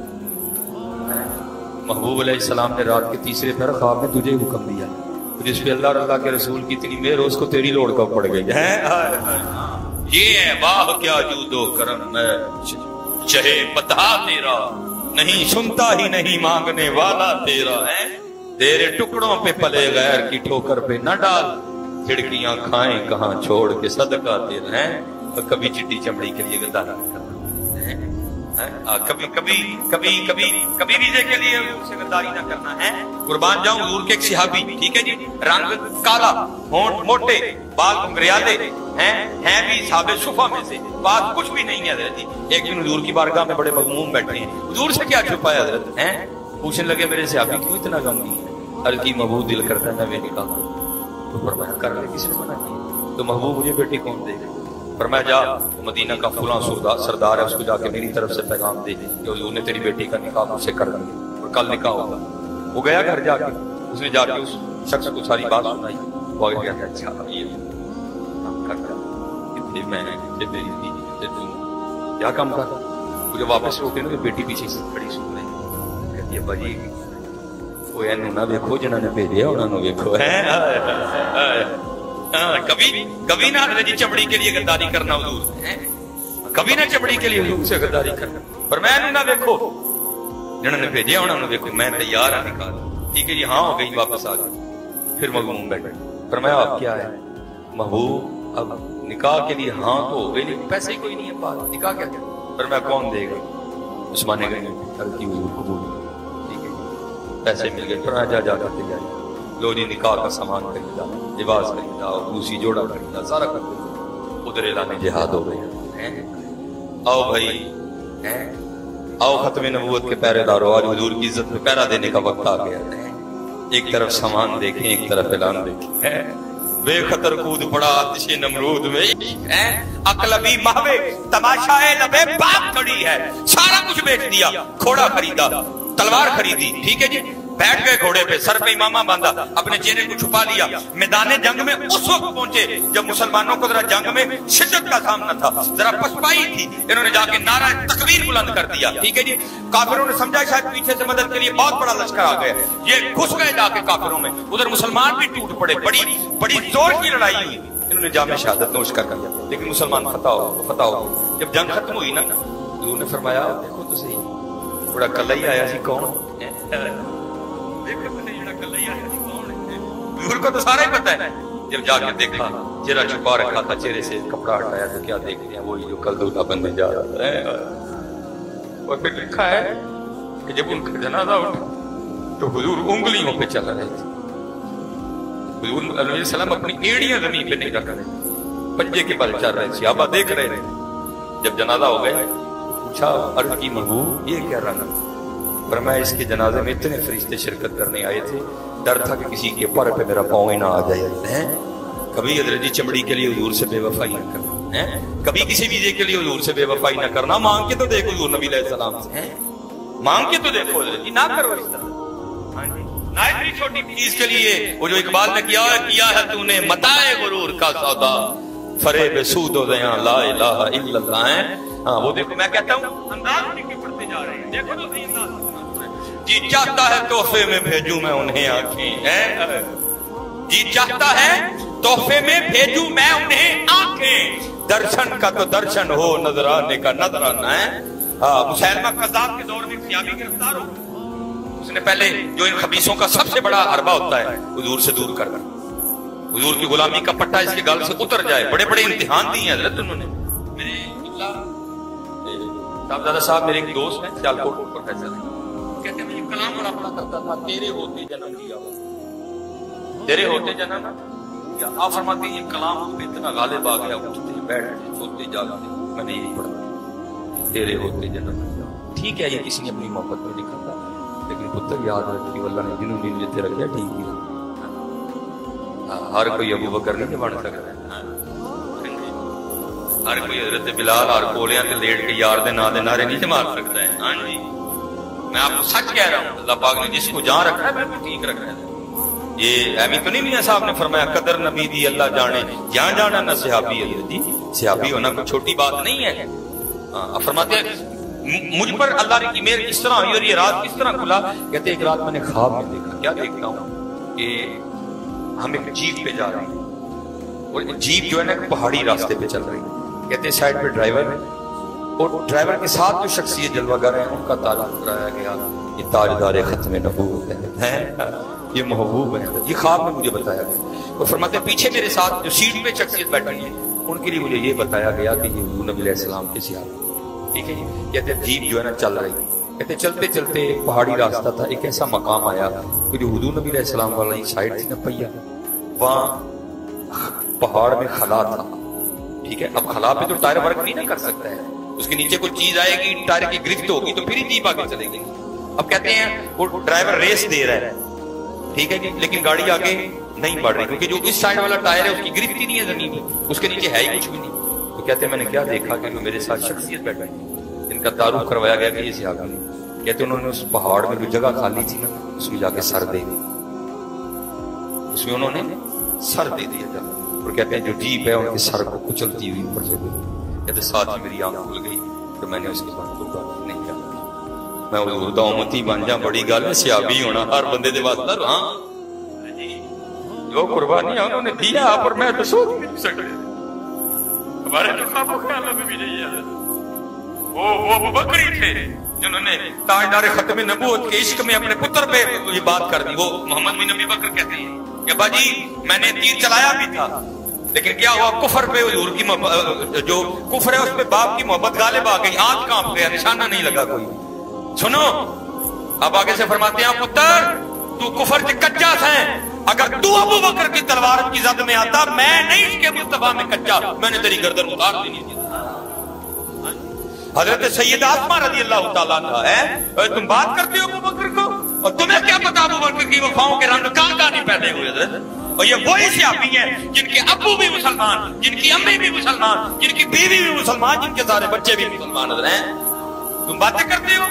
محبوب علیہ السلام نے رات کے تیسرے پہر خواب میں تجھے حکم دیا جس پہ اللہ اور اللہ کے رسول کی اتنی مہر اس کو تیری لوڑ کب پڑ گئی ہے یہ ہے واہ کیا جود و کرم میں چہے پتا تیرا نہیں سنتا ہی نہیں مانگنے والا تیرا ہے تیرے ٹکڑوں پہ پلے غیر کی ٹھوکر پہ نہ ڈال کھڑکیاں کھائیں کہاں چھوڑ کے صدقہ تیرا ہے کبھی چٹی چمڑی کے لیے گدارا کبھی کبھی کبھی کبھی کبھی ویزے کے لیے اسے غداری نہ کرنا ہے قربان جاؤں حضور کے ایک صحابی ٹھیک ہے جی رنگ کالا ہونٹ موٹے بال گنگریالے ہیں بھی صحابہ صفہ میں سے بات کچھ بھی نہیں ہے حضرت جی ایک دن حضور کی بارگاہ میں بڑے مغموم بیٹھے ہیں حضور سے کیا چھپایا حضرت ہیں پوچھنے لگے میرے صحابی کیوں اتنا غمگین ہے عرض کی محبوب دل کرتا ہے میں نکاح کروں تو فرمایا کر لے کس نے منع کیا تو محبوب مجھے بیٹی کون دے گا فرمایا جا مدینہ کا فلاں سردار ہے اس کو جا کے میری طرف سے پیغام دے کہ حضور نے تیری بیٹی کا نکاح مجھ سے کر دیا اور کل نکاح ہوگا وہ گیا گھر جا کے اس نے جا کے اس شخص کو ساری بات سنائی وہ آگے گیا کہ اچھا یہ کر میں کیا کام کر مجھے واپس روکے نا بیٹی پیچھے کھڑی سن رہی کہتی ابا جی وہ نہ ویکھو جنہوں نے بھیجا انہوں نے ویکھو کبھی نہ جی چمڑی کے لیے غداری کرنا حضور کبھی نہ چمڑی کے لیے حضور سے غداری کرنا پر میں نہ ویکھو جنہوں نے بھیجا انہوں نے ویکھو میں تیار ہوں نکال ٹھیک ہے جی ہاں ہو گئی واپس آ گئی پھر مغموم بیٹھے فرمایا آپ کیا ہے محبوب اب نکاح کے لیے ہاں تو ہو گئی نہیں پیسے ہی کوئی نہیں ہے پاس نکاح کیا پر میں کون دے گا عثمان نے کہی قبول ٹھیک ہے پیسے مل گئے پھر جا جا کر تیاری لو جی نکاح کا سامان خریدا لباس خریدا دوسری جوڑا خریدا سارا کر دیا ادھر اعلان جہاد ہو گیا آؤ بھائی آؤ ختم نبوت کے پہرے دارو آج حضور کی عزت میں پہرا دینے کا وقت آ گیا ایک طرف سامان دیکھیں ایک طرف اعلان دیکھیں بے خطر کود پڑا آتش نمرود میں اقلبی مہوے تماشائے لبے باپ کھڑی ہے سارا کچھ بیچ دیا کھوڑا خریدا تلوار خریدی ٹھیک ہے جی بیٹھ گئے گھوڑے پہ سر پہ امامہ باندھا اپنے چہرے کو چھپا لیا میدان جنگ میں اس وقت پہنچے جب مسلمانوں کو ذرا جنگ میں شدت کا سامنا تھا ذرا پسپائی تھی انہوں نے جا کے نعرہ تکبیر بلند کر دیا ٹھیک ہے جی کافروں نے سمجھا شاید پیچھے سے مدد کے لیے بہت بڑا لشکر آ گیا یہ گھس گئے جا کے کافروں میں ادھر مسلمان بھی ٹوٹ پڑے بڑی زور کی لڑائی ہوئی انہوں نے جامع شہادت نوش کر دیا لیکن مسلمان فتح ہو جب جنگ ختم ہوئی نا حضور نے فرمایا دیکھو تو صحیح بڑا کلہ ہی آیا سی کون حضور کو تو سارا ہی پتہ ہے جب جا کے دیکھا چہرہ چھپا رکھا تھا چہرے سے کپڑا ہٹایا تو کیا دیکھتے ہیں وہی جو کل دولہا بننے جا رہا ہے اور پھر لکھا ہے کہ جب ان کا جنازہ اٹھا تو حضور انگلیوں پہ چل رہے تھے حضور علیہ السلام اپنی ایڑیاں زمین پہ نہیں رکھ رہے پنجے کے بل چل رہے صحابہ دیکھ رہے تھے جب جنازہ ہو گیا پوچھا عرض کی محبوب یہ کیا رہنا فرمایا اس کے جنازے میں اتنے فرشتے شرکت کرنے آئے تھے ڈر تھا کہ کسی کے پر پہ میرا پاؤں ہی نہ آ جائے کبھی حضرت چمڑی کے لیے حضور سے بے وفائی نہ کرنا کبھی کسی ویزے کے لیے حضور سے بے وفائی نہ کرنا مانگ کے تو دیکھو حضور نبی علیہ السلام سے مانگ کے تو دیکھو حضرت نہ کرو اس طرح نہ اتنی چھوٹی چیز کے لیے وہ جو اقبال نے کیا ہے تو نے متاع غرور کا سودا فریب سود و زیاں لا الہ الا اللہ ہاں وہ دیکھو میں کہتا ہوں انداز ان کے پڑھتے جا رہے ہیں دیکھو تو صحیح انداز جی چاہتا ہے تحفے میں بھیجوں میں انہیں آنکھیں جی چاہتا ہے تحفے میں بھیجوں میں انہیں آنکھیں درشن کا تو درشن ہو نظر آنے کا نظر آنا ہے مسیلمہ کذاب کے دور میں قیامی گرفتار ہو اس نے پہلے جو ان خبیثوں کا سب سے بڑا حربہ ہوتا ہے حضور سے دور کر حضور کی غلامی کا پٹا اس کے گال سے اتر جائے بڑے بڑے امتحان دیے ہیں حضرت انہوں نے میرے صاحبزادہ صاحب میرے ایک دوست ہیں سیالکوٹ پروفیسر ہیں کہتے ہیں مجھے کلام بڑا پڑا کرتا تھا تیرے ہوتے جنم لیا ہو تیرے ہوتے جنم کیا آپ فرماتے ہیں یہ کلام پہ اتنا غالب آ گیا اٹھتے بیٹھتے سوتے جاگتے میں نے یہی پڑھا تیرے ہوتے جنم لیا ٹھیک ہے یہ کسی نے اپنی محبت میں لکھا تھا لیکن پتر یاد رکھی اللہ نے جنوں دن جتے رکھا ٹھیک ہی ہر کوئی ابو بکر نہیں بن سکتا ہر کوئی حضرت بلال ہر کولیاں تے لیٹ کے یار دے نا دے نعرے نہیں مار سکتا ہے ہاں جی میں آپ کو سچ کہہ رہا ہوں اللہ پاک نے جس کو جہاں رکھا ہے بالکل ٹھیک رکھ رہا ہے یہ اہمی تو نہیں میاں صاحب نے فرمایا قدر نبی دی اللہ جانے جہاں جانا نہ صحابی حضرت جی صحابی ہونا کوئی چھوٹی بات نہیں ہے فرماتے مجھ پر اللہ کی مہر کس طرح ہوئی اور یہ رات کس طرح کھلا کہتے ایک رات میں نے خواب میں دیکھا کیا دیکھتا ہوں کہ ہم ایک جیپ پہ جا رہے ہیں اور جیپ جو ہے نا پہاڑی راستے پہ چل رہی ہے کہتے ہیں سائڈ پہ ڈرائیور ہے اور ڈرائیور کے ساتھ جو شخصیت جلوہ گر ہیں ان کا تعلق کرایا گیا یہ تاجدار ختم نبوت ہے یہ محبوب ہے یہ خواب میں مجھے بتایا گیا اور فرماتے ہیں پیچھے میرے ساتھ جو سیٹ پہ شخصیت بیٹھی ہے ان کے لیے مجھے یہ بتایا گیا کہ یہ حضور نبی علیہ السلام کے سیاح ٹھیک ہے جی کہتے ہیں جیپ جو ہے نا چل رہی کہتے ہیں چلتے چلتے پہاڑی راستہ تھا ایک ایسا مقام آیا کہ جو حضور نبی علیہ السلام والا سائڈ تھی نا پہیا وہاں پہاڑ میں خلا تھا ٹھیک ہے اب خلا پہ تو ٹائر ورک نہیں کر سکتا ہے اس کے نیچے کوئی چیز آئے گی ٹائر کی گرفت ہوگی تو پھر ہی جیپ آگے چلے گی اب کہتے ہیں وہ ڈرائیور ریس دے رہا ہے ٹھیک ہے جی لیکن گاڑی آگے نہیں بڑھ رہی کیونکہ جو اس سائڈ والا ٹائر ہے اس کی گرفت ہی نہیں ہے زمین میں اس کے نیچے ہے ہی کچھ بھی نہیں تو کہتے ہیں میں نے کیا دیکھا کہ میرے ساتھ شخصیت بیٹھی ان کا تعارف کروایا گیا کہ یہ صحابی ہے کہتے ہیں انہوں نے اس پہاڑ میں جو جگہ خالی تھی نا اس میں جا کے سر دے دی اس میں انہوں نے سر دے دیا جب اور کہتے ہیں جو جیپ ہے ان کے سر کو کچلتی ہوئی اوپر سے گزری. کہتے ساتھ ہی میری آنکھ کھل گئی تو میں نے اس کے بعد کو بات نہیں کیا. میں حضور دا امتی بن جا بڑی گل ہے. صحابی ہونا ہر بندے دے واسطے. ہاں جو قربانی انہوں نے دیا پر میں تو سوچ نہیں سکتا. ہمارے تو خواب و خیال میں بھی نہیں ہے. وہ ابو بکر ہی تھے جنہوں نے تاجدار ختم نبوت کے عشق میں اپنے پتر پہ یہ بات کر دی. وہ محمد بن نبی بکر کہتے ہیں کہ ابا جی میں نے تیر چلایا بھی تھا لیکن کیا ہوا کفر پہ حضور کی جو کفر ہے اس پہ باپ کی محبت غالب آ گئی. آنکھ کانپ گیا, نشانہ نہیں لگا کوئی. سنو اب آگے سے فرماتے ہیں پتر تو کفر کے کچا ہے. اگر تو ابو بکر کی تلوار کی زد میں آتا میں نہیں اس کے مصطفیٰ میں کچا, میں نے تیری گردن اتار دینی تھی. حضرت سیدہ اسماء رضی اللہ تعالیٰ عنہ ہے. تم بات کرتے ہو ابو بکر کو اور تمہیں کیا پتا ابو بکر کی وفاؤں کے رنگ کہاں نہیں پیدا ہوئے حضرت. اور یہ وہی صحابی ہیں جن کے ابو بھی مسلمان, جن کی امی بھی مسلمان, جن کی بیوی بھی مسلمان, جن کے سارے بچے بھی مسلمان حضرت ہیں. تم باتیں کرتے ہو.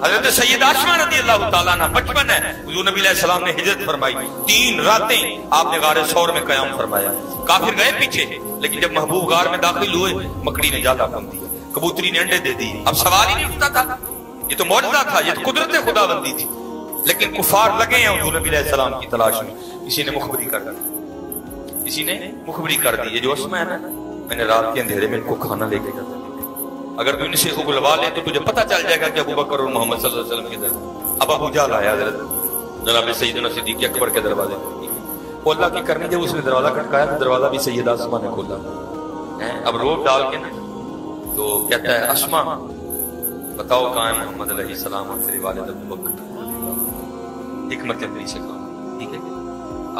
حضرت سیدہ اسماء رضی اللہ تعالیٰ عنہ بچپن ہے. حضور نبی علیہ السلام نے ہجرت فرمائی. 3 راتیں آپ نے غار ثور میں قیام فرمایا. کافر گئے پیچھے لیکن جب محبوب غار میں داخل ہوئے مکڑی نے جالا بن دیا, کبوتری نے انڈے دے دی. اب سوال ہی نہیں اٹھتا تھا. یہ تو معجزہ تھا, یہ تو قدرت خدا بندی تھی. لیکن کفار لگے ہیں حضور نبی علیہ السلام کی تلاش میں. کسی نے مخبری کر دی, کسی نے مخبری کر دی. یہ جو اسماء ہے نا, میں نے رات کے اندھیرے میں ان کو کھانا لے کے جاتا. اگر تو ان سے اگلوا لے تو تجھے پتہ چل جائے گا کہ ابو بکر اور محمد صلی اللہ علیہ وسلم کے در. اب ابو جہل آیا حضرت جناب سیدنا صدیق اکبر کے دروازے پر. وہ اللہ کی کرنی جب اس نے دروازہ کھٹکایا تو دروازہ بھی سیدہ اسماء نے کھولا. اب روب ڈال کے نا تو کہتا ہے اسماء بتاؤ کہاں ہے محمد علیہ السلام اور تیرے والد ابو بکر. حکمت اپنی سے کہا. ٹھیک ہے,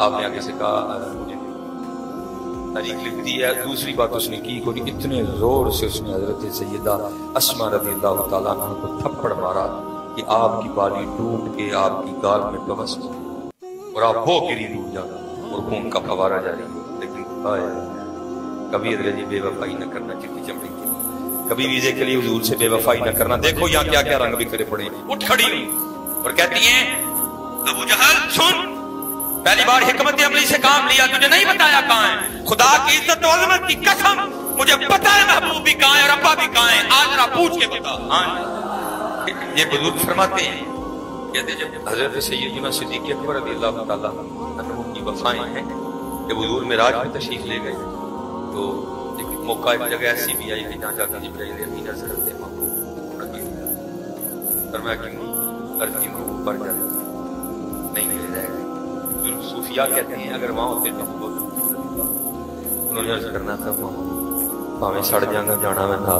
آپ نے آگے سے کہا مجھے تاریخ لکھ دی ہے. دوسری بات اس نے کی کوئی اتنے زور سے اس نے حضرت سیدہ اسماء رضی اللہ تعالیٰ عنہ کو تھپڑ مارا کہ آپ کی بالی ٹوٹ کے آپ کی گال میں پیوست اور آپ وہ گری ڈوب جانا اور خون کا فوارہ جاری. لیکن کبھی جی بے وفائی نہ کرنا چٹی چمڑی کی, کبھی ویزے کے لیے حضور سے بے وفائی نہ کرنا. دیکھو یہاں کیا کیا رنگ بکھرے پڑے. اٹھ کھڑی اور کہتی ہیں ابو جہل سن, پہلی بار حکمت عملی سے کام لیا, تجھے نہیں بتایا کہاں ہے. خدا کی عزت و عظمت کی قسم مجھے پتا ہے محبوب بھی کہاں ہے اور ابا بھی کہاں ہے. آج ذرا پوچھ کے بتا. یہ بزرگ فرماتے ہیں کہتے جب حضرت سیدنا صدیق اکبر رضی اللہ تعالیٰ عنہ کی وفائیں ہیں جب حضور معراج میں تشریف لے گئے تو ایک موقع ایک جگہ ایسی بھی آئی کہ جہاں جا کے جبرائیل امین عرض کرتے ہیں فرمایا کیوں عرض کی محبوب بڑھ جاتا نہیں مل جائے گا. صوفیاء کہتے ہیں اگر وہاں ہوتے تو انہوں نے عرض کرنا تھا پاویں سڑ جانا جانا میں نہ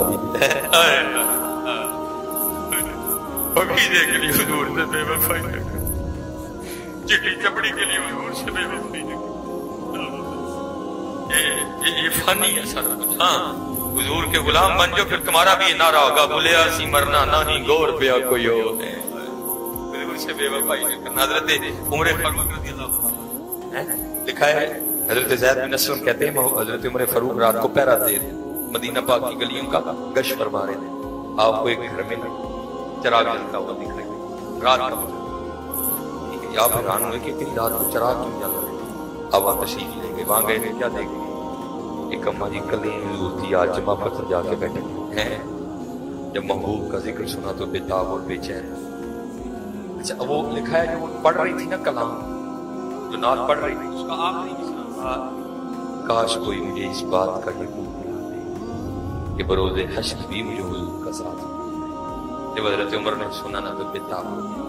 کے لیے حضور سے بے وفائی نہ کر, چٹی چپڑی کے لیے حضور سے بے وفائی نہ کر. یہ فانی ہے سارا کچھ. ہاں حضور کے غلام بن جو پھر تمہارا بھی نعرہ ہوگا بولیا سی مرنا نہ ہی گور پیا کوئی ہو سے بے وفائی نہ کرنا. حضرت عمر فاروق رضی اللہ عنہ لکھا ہے حضرت زید بن اسلم کہتے ہیں حضرت عمر فاروق رات کو پہرا دے مدینہ پاک کی گلیوں کا گشت فرما رہے تھے. آپ کو ایک گھر میں چراغ جلتا ہوا دکھ رہا رات کا. آپ حیران ہوئے کہ اتنی رات کو چراغ کیوں جل رہے تھے. اب آپ تشریف لے گئے. وہاں گئے کیا دیکھ گئے ایک اماں جی کلیم حضور تھی آج جمعہ پر جا کے بیٹھے ہیں. جب محبوب کا ذکر سنا تو بے تاب اور بے چین. اچھا وہ لکھا ہے جو وہ پڑھ رہی تھی نا کلام جو نعت پڑھ رہی تھی اس کا آخری مصرع کاش کوئی مجھے اس بات کا یقین دلا دے کہ بروز حشر بھی مجھے حضور کا ساتھ. جب حضرت عمر نے سنا نا تو بے تاب ہو گیا.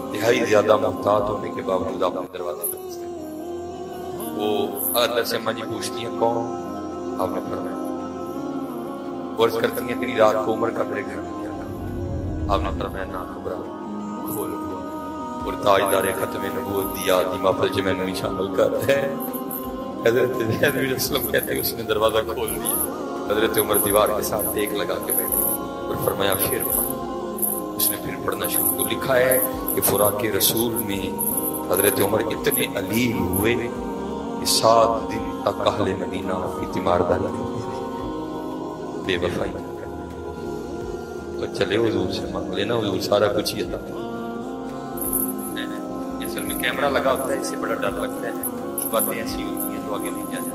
انتہائی زیادہ محتاط ہونے کے باوجود آپ نے دروازے پر بستر. وہ اللہ سے اماں جی پوچھتی ہیں کون. آپ نے فرمایا عرض کرتی ہیں تیری رات کو عمر کا میرے گھر میں کیا تھا. آپ نے فرمایا نہ گھبرا کھول اور تاجدار ختم نبوت دی یاد دی محفل میں میں شامل کر ہے. حضرت زید بن اسلم کہتے ہیں اس نے دروازہ کھول دیا. حضرت عمر دیوار کے ساتھ ٹیک لگا کے بیٹھے اور فرمایا شعر پڑھ. اس نے پھر پڑھنا شروع کو. لکھا ہے کہ فراق رسول میں حضرت عمر اتنے علیل ہوئے کہ 7 دن تک اہل مدینہ کی تیمارداری بے وفائی نہ کرنا. تو چلے حضور سے مانگ لینا, حضور سارا کچھ ہی عطا. اصل میں کیمرہ لگا ہوتا ہے, اس سے بڑا ڈر لگتا ہے. کچھ باتیں ایسی ہوتی ہیں تو آگے نہیں جانا.